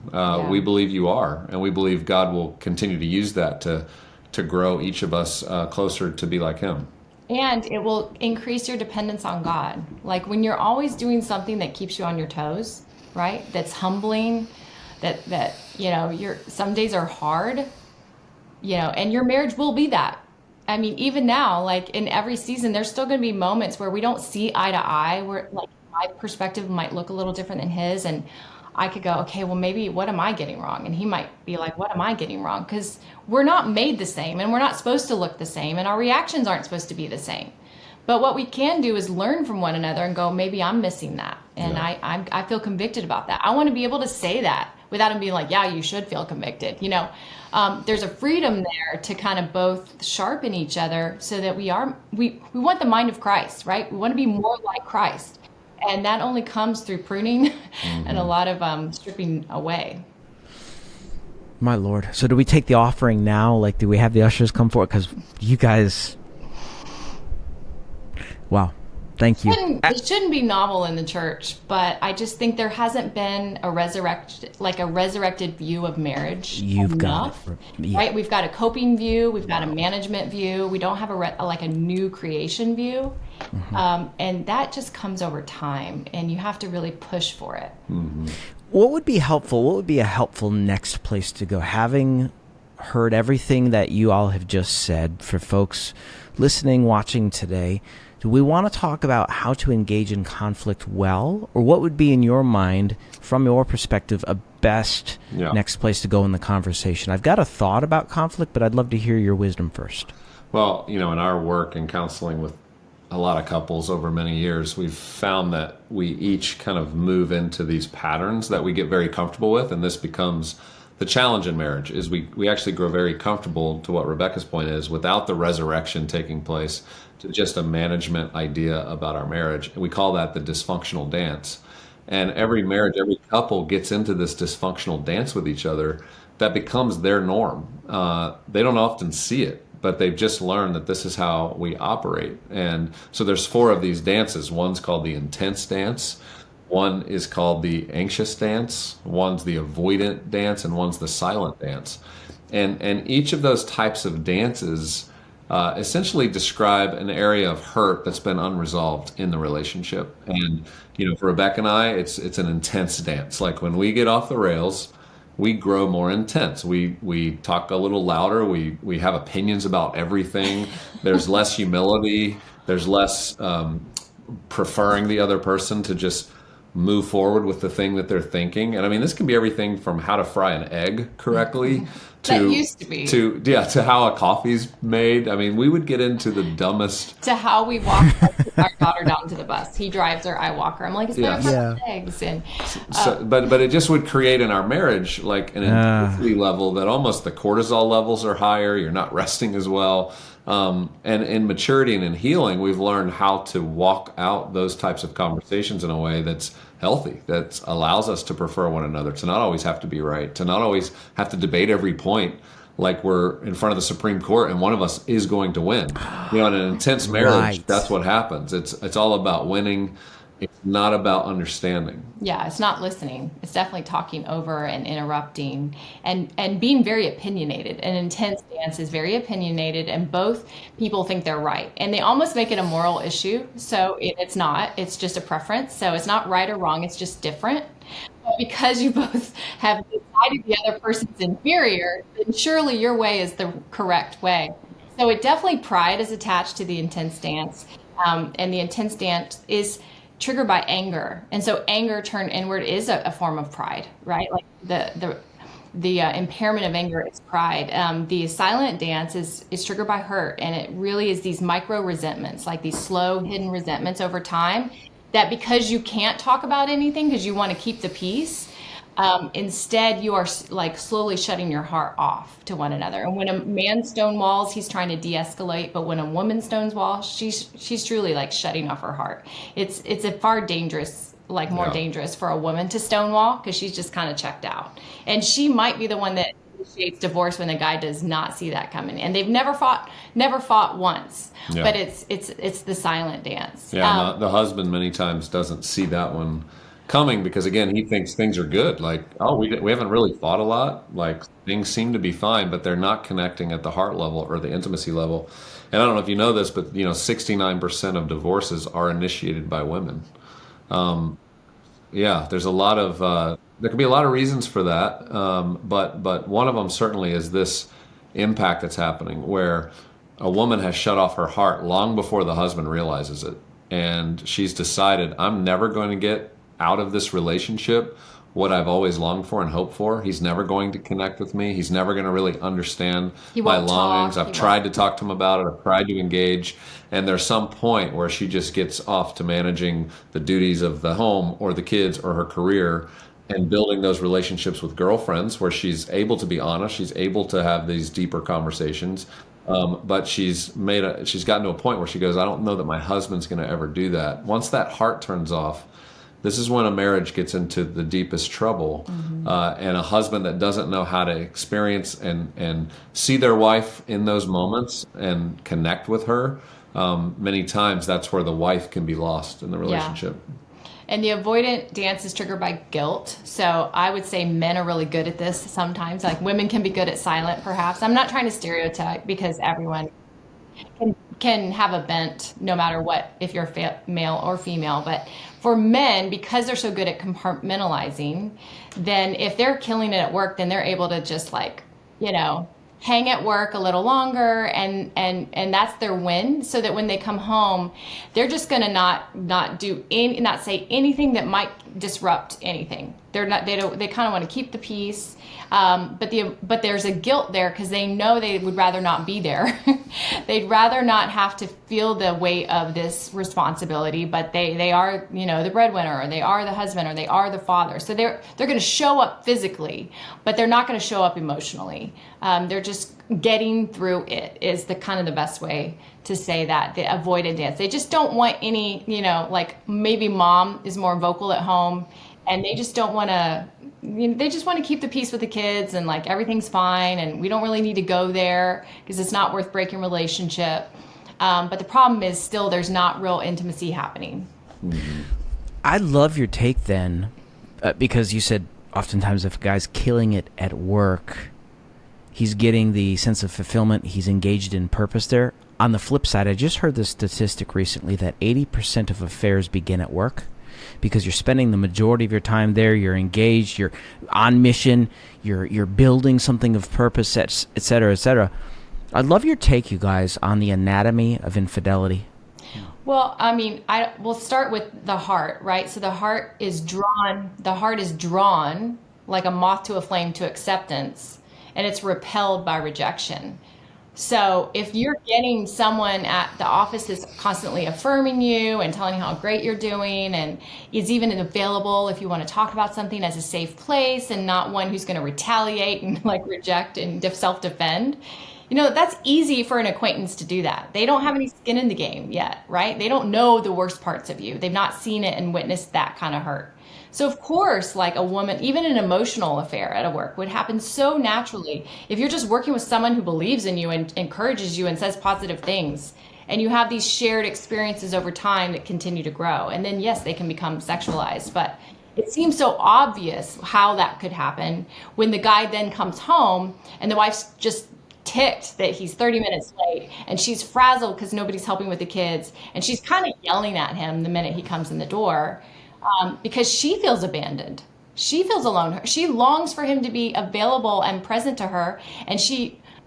[SPEAKER 2] We believe you are, and we believe God will continue to use that to grow each of us closer to be like him.
[SPEAKER 1] And it will increase your dependence on God. Like when you're always doing something that keeps you on your toes, right? That's humbling, that some days are hard, and your marriage will be that. I mean, even now, like in every season, there's still going to be moments where we don't see eye to eye, where like my perspective might look a little different than his. And I could go, okay, well, maybe what am I getting wrong? And he might be like, what am I getting wrong? Because we're not made the same and we're not supposed to look the same and our reactions aren't supposed to be the same. But what we can do is learn from one another and go, maybe I'm missing that. And I feel convicted about that. I want to be able to say that without him being like, yeah, you should feel convicted. There's a freedom there to kind of both sharpen each other so that we want the mind of Christ, right? We want to be more like Christ. And that only comes through pruning and a lot of stripping away.
[SPEAKER 3] My Lord. So do we take the offering now? Like, do we have the ushers come forward? Because you guys... Wow. Thank you.
[SPEAKER 1] It shouldn't be novel in the church, but I just think there hasn't been a resurrected view of marriage.
[SPEAKER 3] You've
[SPEAKER 1] enough,
[SPEAKER 3] got it.
[SPEAKER 1] Right? We've got a coping view. We've got a management view. We don't have a new creation view. Mm-hmm. And that just comes over time, and you have to really push for it.
[SPEAKER 3] Mm-hmm. What would be helpful? What would be a helpful next place to go? Having heard everything that you all have just said, for folks listening, watching today, do we want to talk about how to engage in conflict well? Or what would be, in your mind, from your perspective, a best next place to go in the conversation? I've got a thought about conflict, but I'd love to hear your wisdom first.
[SPEAKER 2] Well, in our work and counseling with a lot of couples over many years, we've found that we each kind of move into these patterns that we get very comfortable with, and this becomes the challenge in marriage. Is we actually grow very comfortable, to what Rebekah's point is, without the resurrection taking place, to just a management idea about our marriage. And we call that the dysfunctional dance. And every marriage, every couple gets into this dysfunctional dance with each other that becomes their norm. They don't often see it, but they've just learned that this is how we operate. And so there's 4 of these dances. One's called the intense dance. One is called the anxious dance. One's the avoidant dance, and one's the silent dance. And each of those types of dances essentially describe an area of hurt that's been unresolved in the relationship. And for Rebekah and I, it's an intense dance. Like when we get off the rails, we grow more intense. We talk a little louder. We have opinions about everything. There's less humility. There's less preferring the other person to just move forward with the thing that they're thinking. And I mean, this can be everything from how to fry an egg correctly to how a coffee's made. I mean, we would get into the dumbest.
[SPEAKER 1] To how we walk our daughter down to the bus. He drives her, I walk her. I'm like, it's better for eggs. And,
[SPEAKER 2] but it just would create in our marriage like an intensity level that almost the cortisol levels are higher. You're not resting as well. And in maturity and in healing, we've learned how to walk out those types of conversations in a way that's healthy, that allows us to prefer one another, to not always have to be right, to not always have to debate every point like we're in front of the Supreme Court and one of us is going to win. In an intense marriage, that's what happens. It's all about winning. It's not about understanding.
[SPEAKER 1] Yeah, it's not listening. It's definitely talking over and interrupting and being very opinionated. An intense dance is very opinionated, and both people think they're right. And they almost make it a moral issue. So it's not. It's just a preference. So it's not right or wrong. It's just different. But because you both have decided the other person's inferior, then surely your way is the correct way. So it definitely, pride is attached to the intense dance. And the intense dance is triggered by anger. And so anger turned inward is a form of pride, right? Like the impairment of anger is pride. The silent dance is triggered by hurt, and it really is these micro resentments, like these slow hidden resentments over time, that because you can't talk about anything because you want to keep the peace, instead you are like slowly shutting your heart off to one another. And when a man stonewalls, he's trying to de-escalate, but when a woman stonewalls, she's truly like shutting off her heart. It's a far dangerous, like more
[SPEAKER 2] Yeah.
[SPEAKER 1] dangerous for a woman to stonewall because she's just kind of checked out, and she might be the one that initiates divorce when the guy does not see that coming, and they've never fought once.
[SPEAKER 2] Yeah.
[SPEAKER 1] But it's the silent dance.
[SPEAKER 2] Yeah, and the husband many times doesn't see that one coming because again he thinks things are good. Like, oh, we haven't really fought a lot. Like things seem to be fine, but they're not connecting at the heart level or the intimacy level. And I don't know if you know this, but 69% of divorces are initiated by women. Yeah, there's a lot of there can be a lot of reasons for that, but one of them certainly is this impact that's happening where a woman has shut off her heart long before the husband realizes it, and she's decided, I'm never going to get out of this relationship what I've always longed for and hoped for. He's never going to connect with me. He's never going to really understand
[SPEAKER 1] He
[SPEAKER 2] my
[SPEAKER 1] won't
[SPEAKER 2] longings.
[SPEAKER 1] talk.
[SPEAKER 2] I've tried to talk to him about it. I've tried to engage. And there's some point where she just gets off to managing the duties of the home or the kids or her career and building those relationships with girlfriends where she's able to be honest. She's able to have these deeper conversations. But she's gotten to a point where she goes, I don't know that my husband's going to ever do that. Once that heart turns off, this is when a marriage gets into the deepest trouble. And a husband that doesn't know how to experience and see their wife in those moments and connect with her, many times that's where the wife can be lost in the relationship.
[SPEAKER 1] And the avoidant dance is triggered by guilt. So I would say men are really good at this sometimes. Like women can be good at silent, perhaps. I'm not trying to stereotype because everyone can have a bent no matter what, if you're male or female. But for men, because they're so good at compartmentalizing, then if they're killing it at work, then they're able to just like, hang at work a little longer, and that's their win, so that when they come home, they're just going to not say anything that might disrupt anything. They kind of want to keep the peace. But there's a guilt there because they know they would rather not be there. They'd rather not have to feel the weight of this responsibility, but they are, the breadwinner, or they are the husband, or they are the father. So they're going to show up physically, but they're not going to show up emotionally. They're just getting through it is the kind of the best way to say that. The avoided dance. They just don't want any, like maybe mom is more vocal at home, and they just don't want to. They just want to keep the peace with the kids, and like everything's fine, and we don't really need to go there because it's not worth breaking relationship. But the problem is still there's not real intimacy happening.
[SPEAKER 3] Mm-hmm. I love your take then, because you said oftentimes if a guy's killing it at work, he's getting the sense of fulfillment, he's engaged in purpose there. On the flip side, I just heard this statistic recently that 80% of affairs begin at work. Because you're spending the majority of your time there, you're engaged, you're on mission, you're building something of purpose, et cetera, et cetera. I'd love your take, you guys, on the anatomy of infidelity.
[SPEAKER 1] Well, I mean, we'll start with the heart, right? So the heart is drawn like a moth to a flame to acceptance, and it's repelled by rejection. So if you're getting someone at the office that's constantly affirming you and telling you how great you're doing, and is even available if you want to talk about something as a safe place and not one who's going to retaliate and like reject and self-defend, that's easy for an acquaintance to do that. They don't have any skin in the game yet, right? They don't know the worst parts of you. They've not seen it and witnessed that kind of hurt. So of course, like a woman, even an emotional affair at a work would happen so naturally. If you're just working with someone who believes in you and encourages you and says positive things, and you have these shared experiences over time that continue to grow, and then yes, they can become sexualized. But it seems so obvious how that could happen when the guy then comes home and the wife's just ticked that he's 30 minutes late, and she's frazzled because nobody's helping with the kids, and she's kind of yelling at him the minute he comes in the door. Because she feels abandoned. She feels alone. She longs for him to be available and present to her. And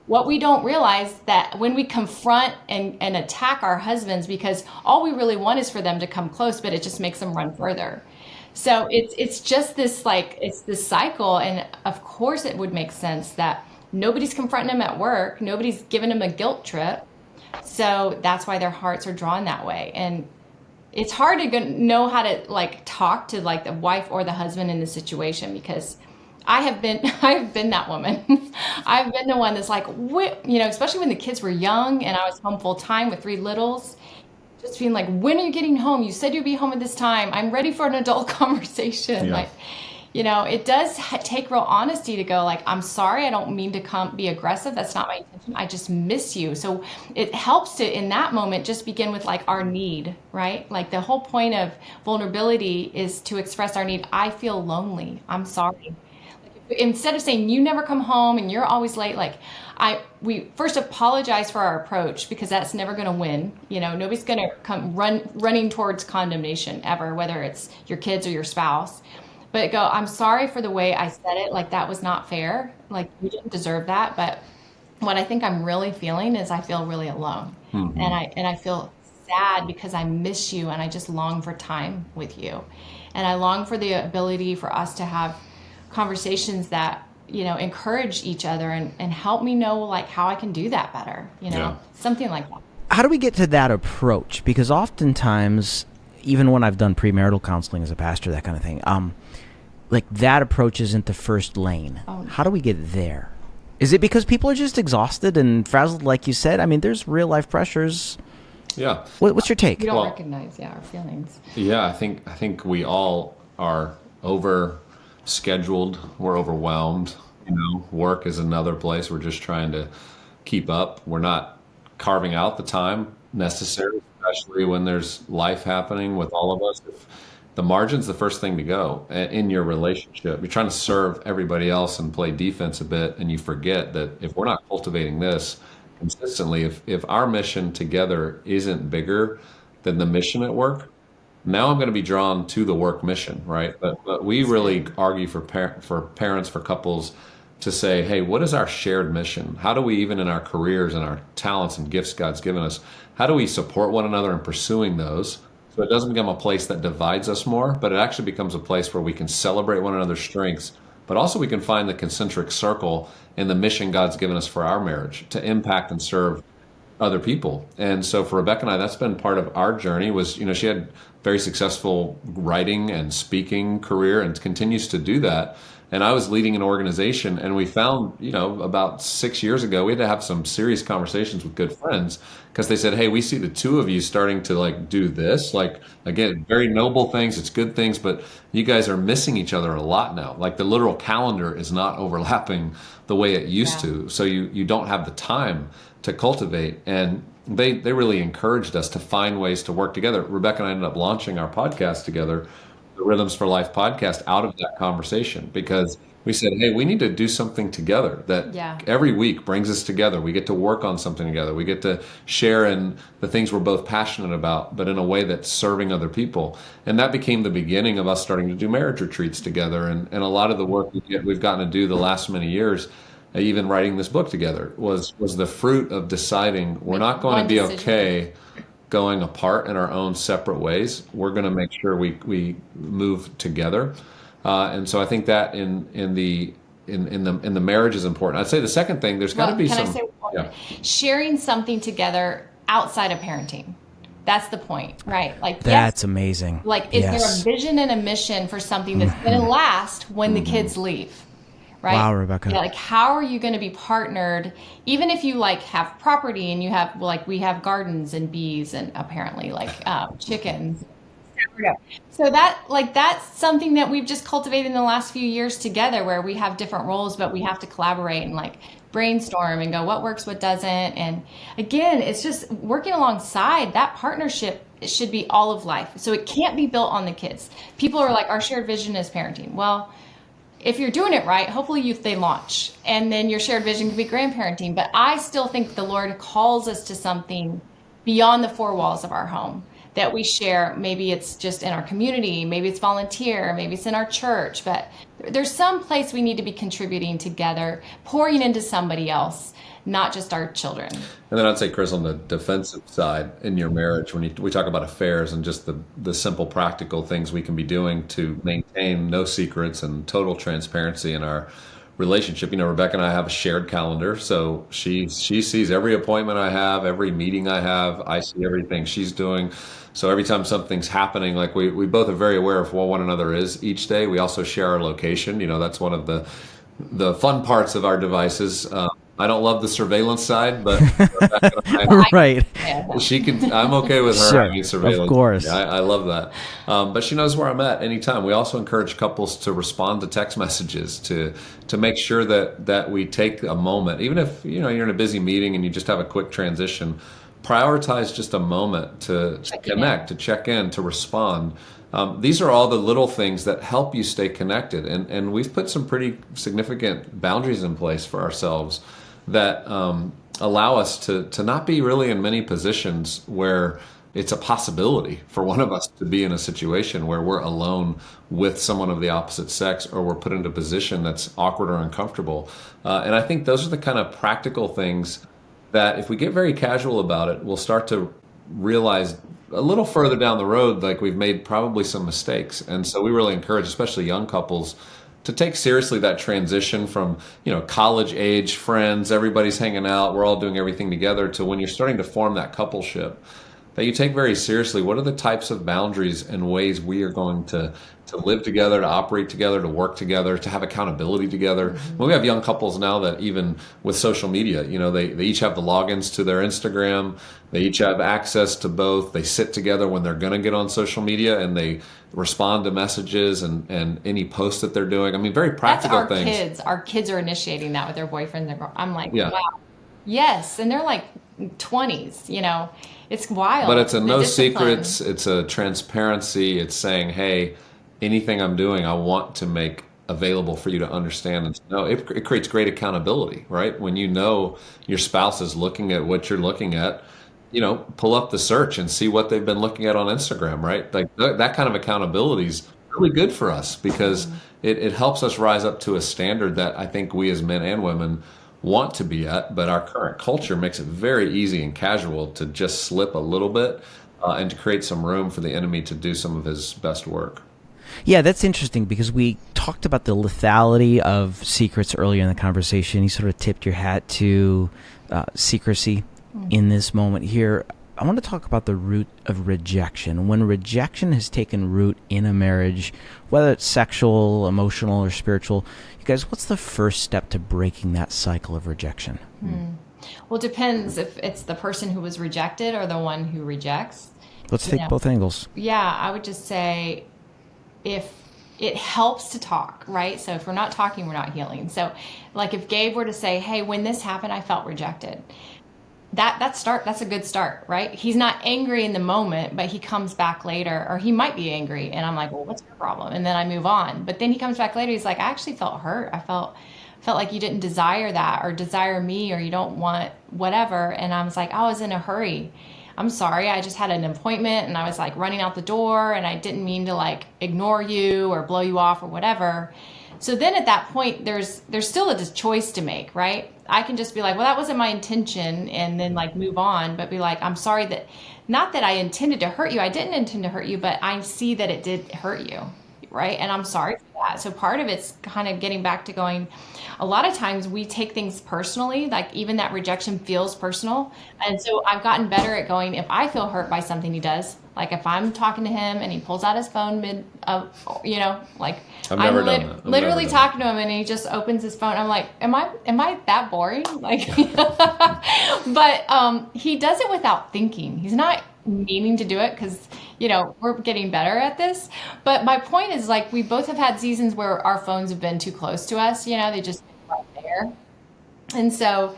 [SPEAKER 1] what we don't realize that when we confront and attack our husbands, because all we really want is for them to come close, but it just makes them run further. So it's just this like it's this cycle, and of course it would make sense that nobody's confronting him at work, nobody's giving him a guilt trip. So that's why their hearts are drawn that way. And it's hard to know how to like talk to like the wife or the husband in the situation, because I have been I have been that woman. I've been the one that's like, especially when the kids were young and I was home full time with three littles, just being like, when are you getting home? You said you'd be home at this time. I'm ready for an adult conversation.
[SPEAKER 2] Yeah.
[SPEAKER 1] Like, it does take real honesty to go like, I'm sorry, I don't mean to be aggressive. That's not my intention. I just miss you. So it helps to, in that moment, just begin with like our need, right? Like the whole point of vulnerability is to express our need. I feel lonely. I'm sorry. Instead of saying you never come home and you're always late, like we first apologize for our approach, because that's never going to win. Nobody's going to come running towards condemnation ever, whether it's your kids or your spouse. But go, I'm sorry for the way I said it. Like that was not fair. Like you didn't deserve that. But what I think I'm really feeling is I feel really alone, and I feel sad because I miss you and I just long for time with you, and I long for the ability for us to have conversations that encourage each other and help me know like how I can do that better, something like that.
[SPEAKER 3] How do we get to that approach? Because oftentimes, even when I've done premarital counseling as a pastor, that kind of thing, like that approach isn't the first lane. How do we get there? Is it because people are just exhausted and frazzled, like you said? I mean, there's real life pressures.
[SPEAKER 2] Yeah.
[SPEAKER 3] What's your take?
[SPEAKER 1] We don't recognize our feelings.
[SPEAKER 2] Yeah, I think we all are over scheduled. We're overwhelmed. Work is another place we're just trying to keep up. We're not carving out the time necessary, especially when there's life happening with all of us. If the margin's the first thing to go in your relationship. You're trying to serve everybody else and play defense a bit, and you forget that if we're not cultivating this consistently, if our mission together isn't bigger than the mission at work, now I'm going to be drawn to the work mission, right? But we really argue for parents, for couples, to say, hey, what is our shared mission? How do we, even in our careers and our talents and gifts God's given us, how do we support one another in pursuing those? So it doesn't become a place that divides us more, but it actually becomes a place where we can celebrate one another's strengths, but also we can find the concentric circle in the mission God's given us for our marriage to impact and serve other people. And so for Rebekah and I, that's been part of our journey. Was, she had very successful writing and speaking career and continues to do that. And I was leading an organization, and we found, about 6 years ago, we had to have some serious conversations with good friends, because they said, hey, we see the two of you starting to like do this, like, again, very noble things, it's good things, but you guys are missing each other a lot now. Like the literal calendar is not overlapping the way it used to. So you don't have the time to cultivate. And they really encouraged us to find ways to work together. Rebekah and I ended up launching our podcast together, the Rhythms for Life podcast, out of that conversation, because we said, hey, we need to do something together that every week brings us together. We get to work on something together. We get to share in the things we're both passionate about, but in a way that's serving other people. And that became the beginning of us starting to do marriage retreats together. And a lot of the work we've gotten to do the last many years, even writing this book together, was the fruit of deciding we're not going to be okay going apart in our own separate ways. We're going to make sure we move together. And so I think that in the marriage is important. I'd say the second thing, there's got to be some.
[SPEAKER 1] Sharing something together outside of parenting. That's the point, right? Like
[SPEAKER 3] that's amazing.
[SPEAKER 1] Like, is there a vision and a mission for something that's going to last when the kids leave? Right?
[SPEAKER 3] Wow, Rebekah.
[SPEAKER 1] Yeah, like how are you going to be partnered, even if you like have property and you have we have gardens and bees and apparently like chickens. So that's something that we've just cultivated in the last few years together, where we have different roles, but we have to collaborate and like brainstorm and go what works, what doesn't. And again, it's just working alongside. That partnership, it should be all of life. So it can't be built on the kids. People are like, our shared vision is parenting. Well, if you're doing it right, hopefully they launch, and then your shared vision could be grandparenting. But I still think the Lord calls us to something beyond the four walls of our home, that we share. Maybe it's just in our community, maybe it's volunteer, maybe it's in our church, but there's some place we need to be contributing together, pouring into somebody else, not just our children.
[SPEAKER 2] And then I'd say, Chris, on the defensive side in your marriage, when we talk about affairs and just the simple practical things we can be doing to maintain no secrets and total transparency in our relationship. Rebecca and I have a shared calendar, so she sees every appointment I have, every meeting I have. I see everything she's doing. So every time something's happening, like we both are very aware of what one another is each day. We also share our location. That's one of the fun parts of our devices. I don't love the surveillance side, but Rebecca and I,
[SPEAKER 3] right.
[SPEAKER 2] I'm okay with her
[SPEAKER 3] Sure,
[SPEAKER 2] having surveillance.
[SPEAKER 3] of course.
[SPEAKER 2] Yeah, I love that. But she knows where I'm at anytime. We also encourage couples to respond to text messages to make sure that we take a moment, even if you're in a busy meeting and you just have a quick transition, prioritize just a moment to connect, to check in, to respond. These are all the little things that help you stay connected. And we've put some pretty significant boundaries in place for ourselves that allow us to not be really in many positions where it's a possibility for one of us to be in a situation where we're alone with someone of the opposite sex, or we're put into a position that's awkward or uncomfortable. And I think those are the kind of practical things that if we get very casual about it, we'll start to realize a little further down the road, like we've made probably some mistakes. And so we really encourage, especially young couples, to take seriously that transition from, college age friends, everybody's hanging out, we're all doing everything together, to when you're starting to form that coupleship, that you take very seriously what are the types of boundaries and ways we are going to live together, to operate together, to work together, to have accountability together. Mm-hmm. Well, we have young couples now that even with social media, they each have the logins to their Instagram, they each have access to both, they sit together when they're going to get on social media and they respond to messages and any posts that they're doing. I mean, very practical things.
[SPEAKER 1] Our kids are initiating that with their boyfriends. I'm like,
[SPEAKER 2] yeah.
[SPEAKER 1] Wow. Yes. And they're like 20s, it's wild.
[SPEAKER 2] But it's a no secrets, it's a transparency, it's saying, hey, anything I'm doing, I want to make available for you to understand and to know. It creates great accountability, right? When you know your spouse is looking at what you're looking at, pull up the search and see what they've been looking at on Instagram, right? Like that kind of accountability is really good for us because it helps us rise up to a standard that I think we as men and women want to be at, but our current culture makes it very easy and casual to just slip a little bit and to create some room for the enemy to do some of his best work.
[SPEAKER 3] Yeah, that's interesting because we talked about the lethality of secrets earlier in the conversation. You sort of tipped your hat to secrecy in this moment here. I want to talk about the root of rejection. When rejection has taken root in a marriage, whether it's sexual, emotional, or spiritual, you guys, what's the first step to breaking that cycle of rejection?
[SPEAKER 1] Well, it depends if it's the person who was rejected or the one who rejects.
[SPEAKER 3] Let's take both angles.
[SPEAKER 1] Yeah, I would just say if it helps to talk, right? So if we're not talking, we're not healing. So like if Gabe were to say, hey, when this happened, I felt rejected. That's a good start, right? He's not angry in the moment, but he comes back later, or he might be angry. And I'm like, well, what's your problem? And then I move on. But then he comes back later. He's like, I actually felt hurt. I felt like you didn't desire that or desire me, or you don't want whatever. And I was like, I was in a hurry. I'm sorry. I just had an appointment and I was like running out the door and I didn't mean to like ignore you or blow you off or whatever. So then at that point, there's still a choice to make, right? I can just be like, well, that wasn't my intention, and then like move on, but be like, I'm sorry that, not that I intended to hurt you. I didn't intend to hurt you, but I see that it did hurt you, right? And I'm sorry for that. So part of it's kind of getting back to going, a lot of times we take things personally, like even that rejection feels personal. And so I've gotten better at going, if I feel hurt by something he does, like if I'm talking to him and he pulls out his phone like
[SPEAKER 2] I've never done that.
[SPEAKER 1] Literally talking to him and he just opens his phone. I'm like, am I that boring? Like, but he does it without thinking. He's not meaning to do it because, we're getting better at this. But my point is, like, we both have had seasons where our phones have been too close to us. They just right there. And so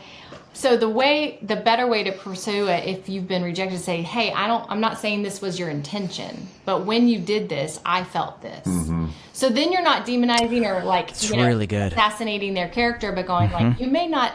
[SPEAKER 1] the better way to pursue it, if you've been rejected, say, hey, I'm not saying this was your intention, but when you did this, I felt this. Mm-hmm. So then you're not demonizing or like,
[SPEAKER 3] really good.
[SPEAKER 1] Assassinating their character, but going like, you may not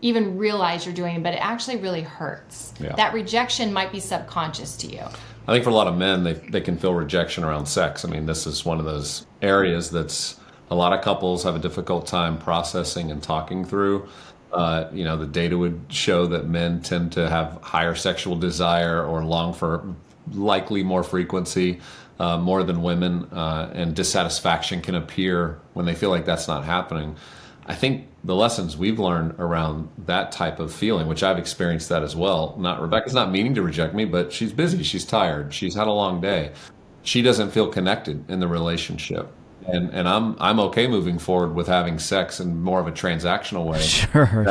[SPEAKER 1] even realize you're doing it, but it actually really hurts. Yeah. That rejection might be subconscious to you.
[SPEAKER 2] I think for a lot of men, they can feel rejection around sex. I mean, this is one of those areas that's a lot of couples have a difficult time processing and talking through. The data would show that men tend to have higher sexual desire or long for likely more frequency, more than women, and dissatisfaction can appear when they feel like that's not happening. I think the lessons we've learned around that type of feeling, which I've experienced that as well. Not Rebekah's not meaning to reject me, but she's busy, she's tired, she's had a long day. She doesn't feel connected in the relationship. And I'm okay moving forward with having sex in more of a transactional way.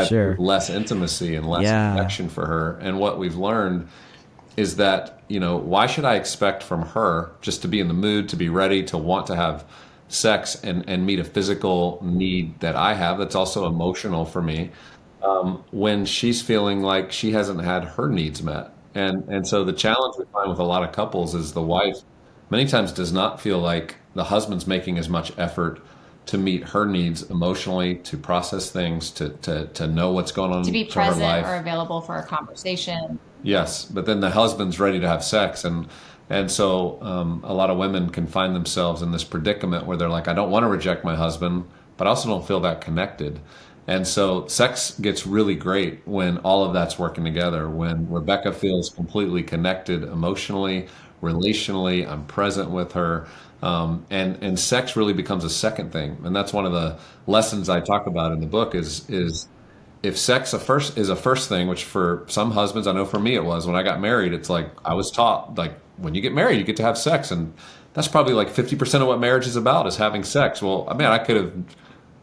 [SPEAKER 3] Sure.
[SPEAKER 2] Less intimacy and less connection for her. And what we've learned is that, why should I expect from her just to be in the mood, to be ready, to want to have sex and meet a physical need that I have that's also emotional for me, when she's feeling like she hasn't had her needs met. And so the challenge we find with a lot of couples is the wife many times does not feel like the husband's making as much effort to meet her needs emotionally, to process things, to know what's going on
[SPEAKER 1] to be
[SPEAKER 2] her
[SPEAKER 1] present
[SPEAKER 2] life.
[SPEAKER 1] or available for a conversation.
[SPEAKER 2] Yes, but then the husband's ready to have sex, and so a lot of women can find themselves in this predicament where they're like, I don't want to reject my husband, but I also don't feel that connected. And so sex gets really great when all of that's working together, when Rebekah feels completely connected emotionally, relationally, I'm present with her, and sex really becomes a second thing. And that's one of the lessons I talk about in the book is if sex is a first thing, which for some husbands, I know for me it was, when I got married, it's like I was taught, like, when you get married, you get to have sex. And that's probably like 50% of what marriage is about, is having sex. Well, I mean, I could have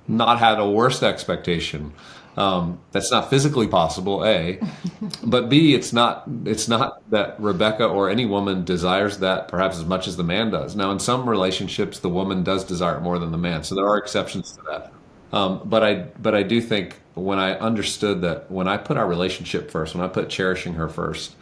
[SPEAKER 2] not had a worse expectation. That's not physically possible, A. But B, it's not that Rebekah or any woman desires that perhaps as much as the man does. Now, in some relationships, the woman does desire it more than the man. So there are exceptions to that. But I do think when I understood that when I put our relationship first, when I put cherishing her first,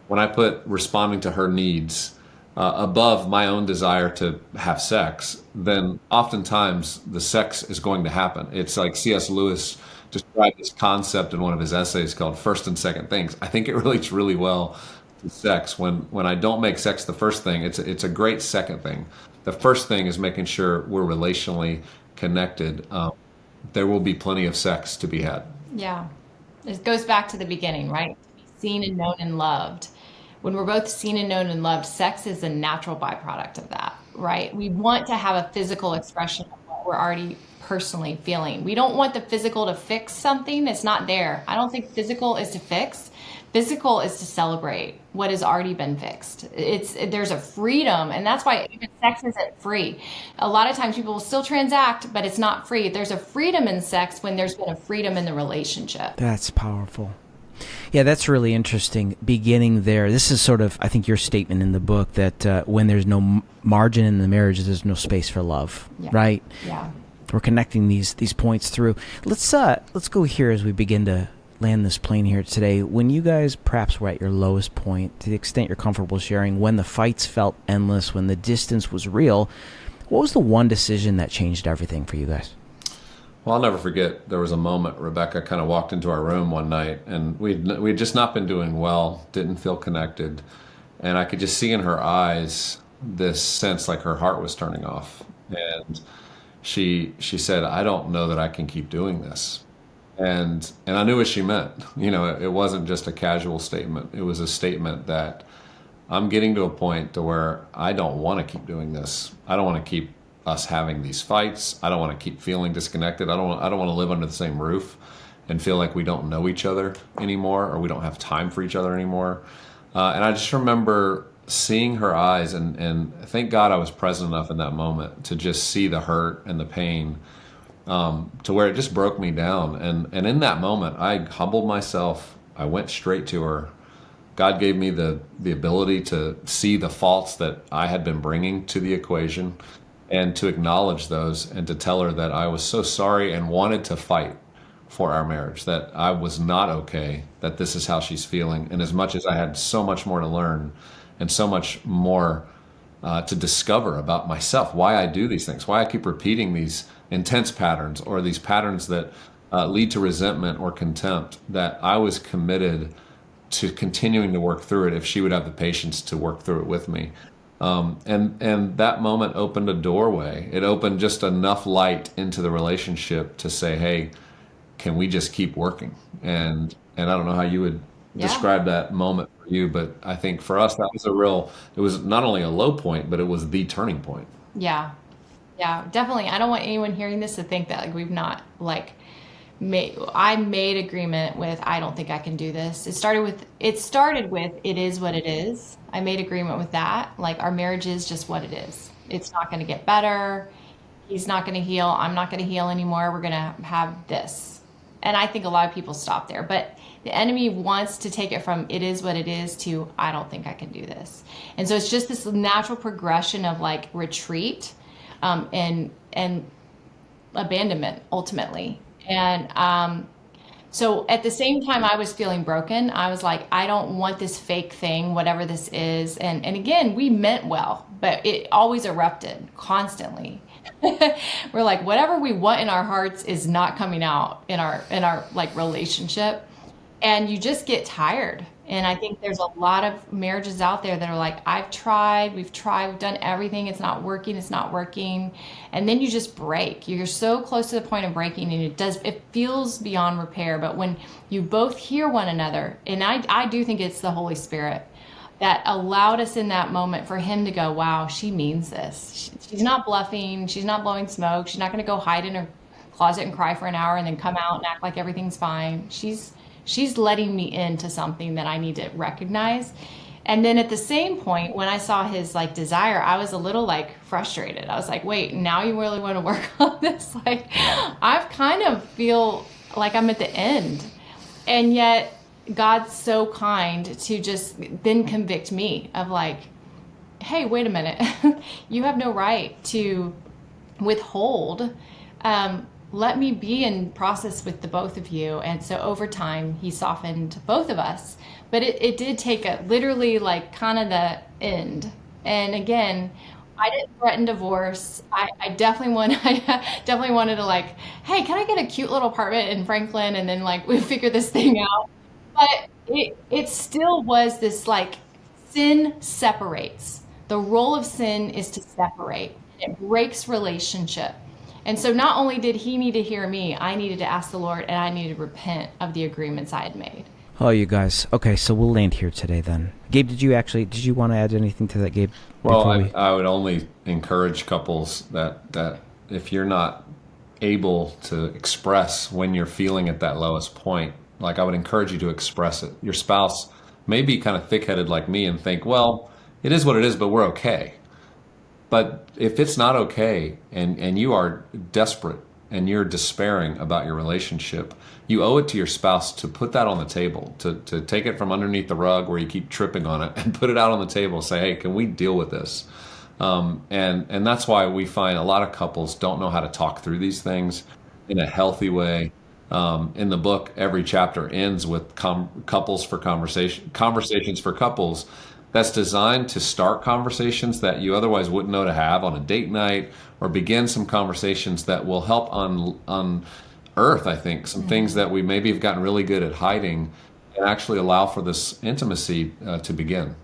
[SPEAKER 2] when I put responding to her needs above my own desire to have sex, then oftentimes the sex is going to happen. It's like C.S. Lewis described this concept in one of his essays called First and Second Things. I think it relates really well to sex. When I don't make sex the first thing, it's a great second thing. The first thing is making sure we're relationally connected. There will be plenty of sex to be had.
[SPEAKER 1] Yeah. It goes back to the beginning, right? To be seen and known and loved. When we're both seen and known and loved, sex is a natural byproduct of that, right? We want to have a physical expression of what we're already personally feeling. We don't want the physical to fix something that's not there. I don't think physical is to fix. Physical is to celebrate what has already been fixed. There's a freedom, and that's why even sex isn't free. A lot of times people will still transact, but it's not free. There's a freedom in sex when there's been a freedom in the relationship.
[SPEAKER 3] That's powerful. Yeah, that's really interesting. Beginning there, this is sort of, I think, your statement in the book that when there's no margin in the marriage, there's no space for love, right?
[SPEAKER 1] Yeah.
[SPEAKER 3] We're connecting these points through. Let's go here as we begin to land this plane here today. When you guys perhaps were at your lowest point, to the extent you're comfortable sharing, when the fights felt endless, when the distance was real, what was the one decision that changed everything for you guys?
[SPEAKER 2] Well, I'll never forget, there was a moment Rebekah kind of walked into our room one night, and we'd just not been doing well, didn't feel connected, and I could just see in her eyes this sense like her heart was turning off. And she said, I don't know that I can keep doing this. And I knew what she meant. It wasn't just a casual statement. It was a statement that I'm getting to a point to where I don't want to keep doing this. I don't want to keep us having these fights. I don't want to keep feeling disconnected. I don't want to live under the same roof and feel like we don't know each other anymore, or we don't have time for each other anymore. And I just remember seeing her eyes, and thank God I was present enough in that moment to just see the hurt and the pain, to where it just broke me down. And in that moment, I humbled myself. I went straight to her. God gave me the ability to see the faults that I had been bringing to the equation, and to acknowledge those, and to tell her that I was so sorry and wanted to fight for our marriage, that I was not okay, that this is how she's feeling. And as much as I had so much more to learn and so much more to discover about myself, why I do these things, why I keep repeating these intense patterns, or these patterns that lead to resentment or contempt, that I was committed to continuing to work through it if she would have the patience to work through it with me. And that moment opened a doorway. It opened just enough light into the relationship to say, hey, can we just keep working? And I don't know how you would
[SPEAKER 1] Yeah.
[SPEAKER 2] describe that moment for you, but I think for us that was it was not only a low point, but it was the turning point.
[SPEAKER 1] Yeah. Yeah, definitely. I don't want anyone hearing this to think that like we've not like I made agreement with I don't think I can do this. It started with it is what it is. I made agreement with that. Like our marriage is just what it is. It's not going to get better. He's not going to heal. I'm not going to heal anymore. We're going to have this. And I think a lot of people stop there. But the enemy wants to take it from it is what it is to I don't think I can do this. And so it's just this natural progression of like retreat and abandonment ultimately. And so at the same time I was feeling broken, I was like, I don't want this fake thing, whatever this is. And again, we meant well, but it always erupted constantly. We're like, whatever we want in our hearts is not coming out in our like relationship. And you just get tired. And I think there's a lot of marriages out there that are like, we've done everything. It's not working. And then you just break. You're so close to the point of breaking and it feels beyond repair. But when you both hear one another, and I do think it's the Holy Spirit that allowed us in that moment for him to go, wow, she means this. She's not bluffing. She's not blowing smoke. She's not going to go hide in her closet and cry for an hour and then come out and act like everything's fine. She's letting me into something that I need to recognize. And then at the same point, when I saw his like desire, I was a little like frustrated. I was like, wait, now you really want to work on this? Like, I've kind of feel like I'm at the end. And yet God's so kind to just then convict me of like, hey, wait a minute. You have no right to withhold. Let me be in process with the both of you. And so over time, he softened both of us. But it did take literally like kind of the end. And again, I didn't threaten divorce. I definitely wanted to like, hey, can I get a cute little apartment in Franklin? And then like we figure this thing out. But it still was this like sin separates. The role of sin is to separate. It breaks relationship. And so not only did he need to hear me, I needed to ask the Lord and I needed to repent of the agreements I had made.
[SPEAKER 3] Oh, you guys. Okay, so we'll land here today then. Gabe, did you want to add anything to that, Gabe?
[SPEAKER 2] Well, I would only encourage couples that if you're not able to express when you're feeling at that lowest point, like I would encourage you to express it. Your spouse may be kind of thick-headed like me and think, well, it is what it is, but we're okay. But if it's not okay and you are desperate and you're despairing about your relationship, you owe it to your spouse to put that on the table, to take it from underneath the rug where you keep tripping on it and put it out on the table and say, hey, can we deal with this? And that's why we find a lot of couples don't know how to talk through these things in a healthy way. In the book, every chapter ends with conversations for couples. That's designed to start conversations that you otherwise wouldn't know to have on a date night, or begin some conversations that will help unearth, I think, some things that we maybe have gotten really good at hiding, and actually allow for this intimacy to begin.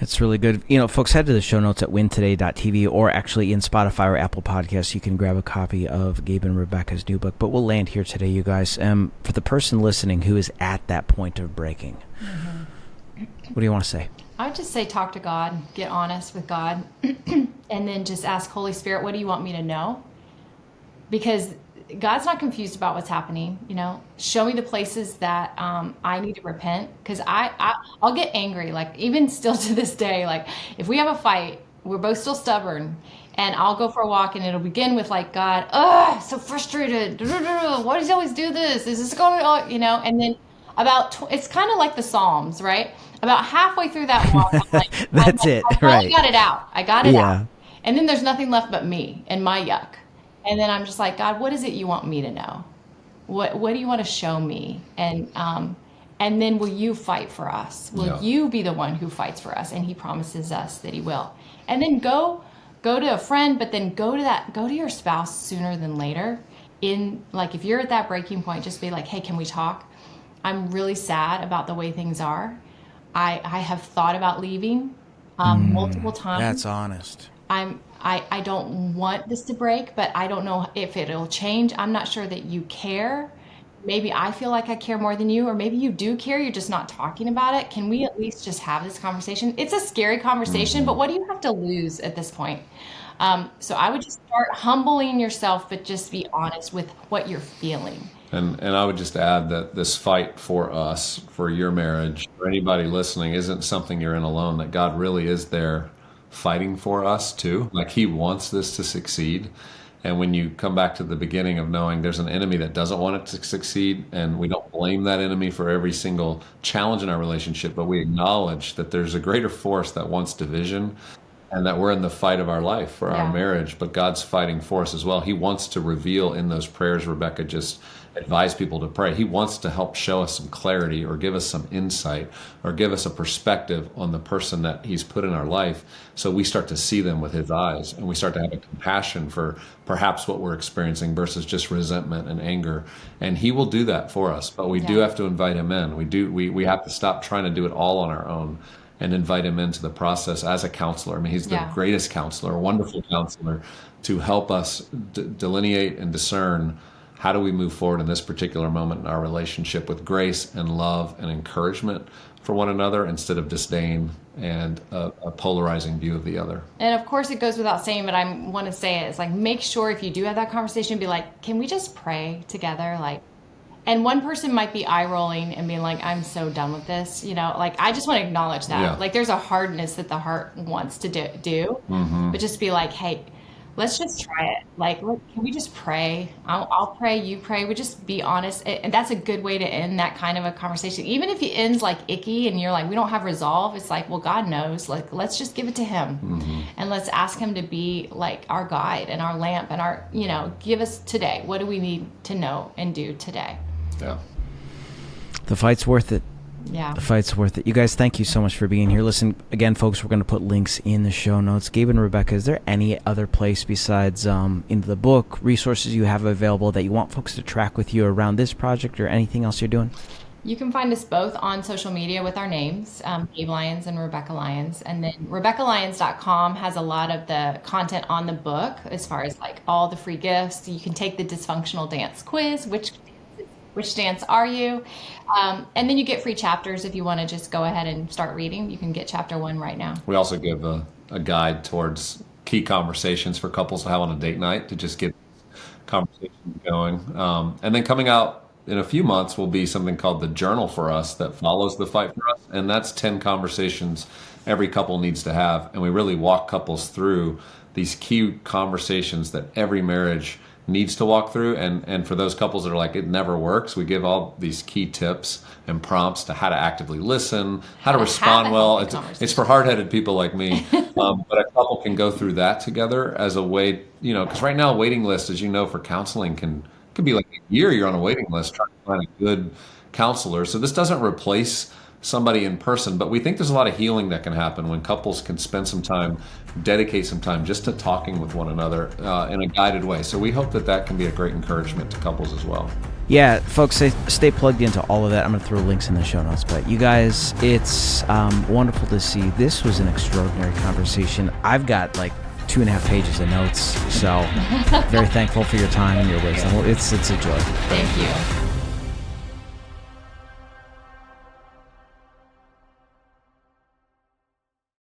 [SPEAKER 3] It's really good. You know, folks, head to the show notes at wintoday.tv, or actually in Spotify or Apple Podcasts. You can grab a copy of Gabe and Rebekah's new book. But we'll land here today, you guys. For the person listening who is at that point of breaking, what do you want to say?
[SPEAKER 1] I would just say talk to God, get honest with God, and then just ask Holy Spirit, what do you want me to know? Because God's not confused about what's happening. You know, show me the places that I need to repent, because I'll get angry. Like even still to this day, like if we have a fight, we're both still stubborn, and I'll go for a walk and it'll begin with like, God, so frustrated. Why does he always do this? Is this going on? You know, and then it's kind of like the Psalms, right? About halfway through that walk, I'm like, I got it out. I got it out. And then there's nothing left but me and my yuck. And then I'm just like, God, what is it you want me to know? What do you want to show me? And then will you fight for us? Will you be the one who fights for us? And he promises us that he will. And then go to a friend, but then go to your spouse sooner than later. If you're at that breaking point, just be like, hey, can we talk? I'm really sad about the way things are. I have thought about leaving multiple times.
[SPEAKER 3] That's honest.
[SPEAKER 1] I don't want this to break, but I don't know if it'll change. I'm not sure that you care. Maybe I feel like I care more than you, or maybe you do care, you're just not talking about it. Can we at least just have this conversation? It's a scary conversation, but what do you have to lose at this point? So I would just start humbling yourself, but just be honest with what you're feeling.
[SPEAKER 2] And I would just add that this fight for us, for your marriage, for anybody listening, isn't something you're in alone, that God really is there fighting for us too. Like he wants this to succeed. And when you come back to the beginning of knowing there's an enemy that doesn't want it to succeed, and we don't blame that enemy for every single challenge in our relationship, but we acknowledge that there's a greater force that wants division, and that we're in the fight of our life for our marriage, but God's fighting for us as well. He wants to reveal in those prayers Rebekah just advised people to pray. He wants to help show us some clarity, or give us some insight, or give us a perspective on the person that he's put in our life, so we start to see them with his eyes, and we start to have a compassion for perhaps what we're experiencing versus just resentment and anger. And he will do that for us, but we do have to invite him in. We have to stop trying to do it all on our own and invite him into the process as a counselor. I mean, he's the greatest counselor, a wonderful counselor, to help us delineate and discern how do we move forward in this particular moment in our relationship with grace and love and encouragement for one another, instead of disdain and a polarizing view of the other.
[SPEAKER 1] And of course it goes without saying, but I want to say it, it's like, make sure if you do have that conversation, be like, can we just pray together? Like, and one person might be eye rolling and being like, I'm so done with this. You know, like, I just want to acknowledge that.
[SPEAKER 2] Yeah.
[SPEAKER 1] Like, there's a hardness that the heart wants to do, but just be like, hey, let's just try it. Like, can we just pray? I'll pray, you pray. We just be honest. And that's a good way to end that kind of a conversation. Even if it ends like icky and you're like, we don't have resolve, it's like, well, God knows. Like, let's just give it to him. And let's ask him to be like our guide and our lamp and our, give us today. What do we need to know and do today?
[SPEAKER 2] Yeah.
[SPEAKER 3] The fight's worth it.
[SPEAKER 1] Yeah.
[SPEAKER 3] The fight's worth it. You guys, thank you so much for being here. Listen, again, folks, we're going to put links in the show notes. Gabe and Rebekah, is there any other place besides in the book, resources you have available that you want folks to track with you around this project, or anything else you're doing?
[SPEAKER 1] You can find us both on social media with our names, Gabe Lyons and Rebekah Lyons. And then RebekahLyons.com has a lot of the content on the book, as far as like all the free gifts. You can take the dysfunctional dance quiz, which dance are you? And then you get free chapters if you want to just go ahead and start reading. You can get chapter 1 right now.
[SPEAKER 2] We also give a guide towards key conversations for couples to have on a date night, to just get conversations going. And then coming out in a few months will be something called the Journal for Us, that follows the fight for us. And that's 10 conversations every couple needs to have. And we really walk couples through these key conversations that every marriage needs to walk through. And for those couples that are like, it never works, we give all these key tips and prompts to how to actively listen, how to respond well. It's for hard-headed people like me. But a couple can go through that together as a way, because right now a waiting list, as you know, for counseling could be like a year you're on a waiting list trying to find a good counselor. So this doesn't replace somebody in person, but we think there's a lot of healing that can happen when couples can spend some time, dedicate some time just to talking with one another in a guided way. So we hope that can be a great encouragement to couples as well.
[SPEAKER 3] Yeah, folks, stay plugged into all of that. I'm going to throw links in the show notes. But you guys, it's wonderful to see. This was an extraordinary conversation. I've got like 2.5 pages of notes, so very thankful for your time and your wisdom. It's a joy.
[SPEAKER 1] Thank you.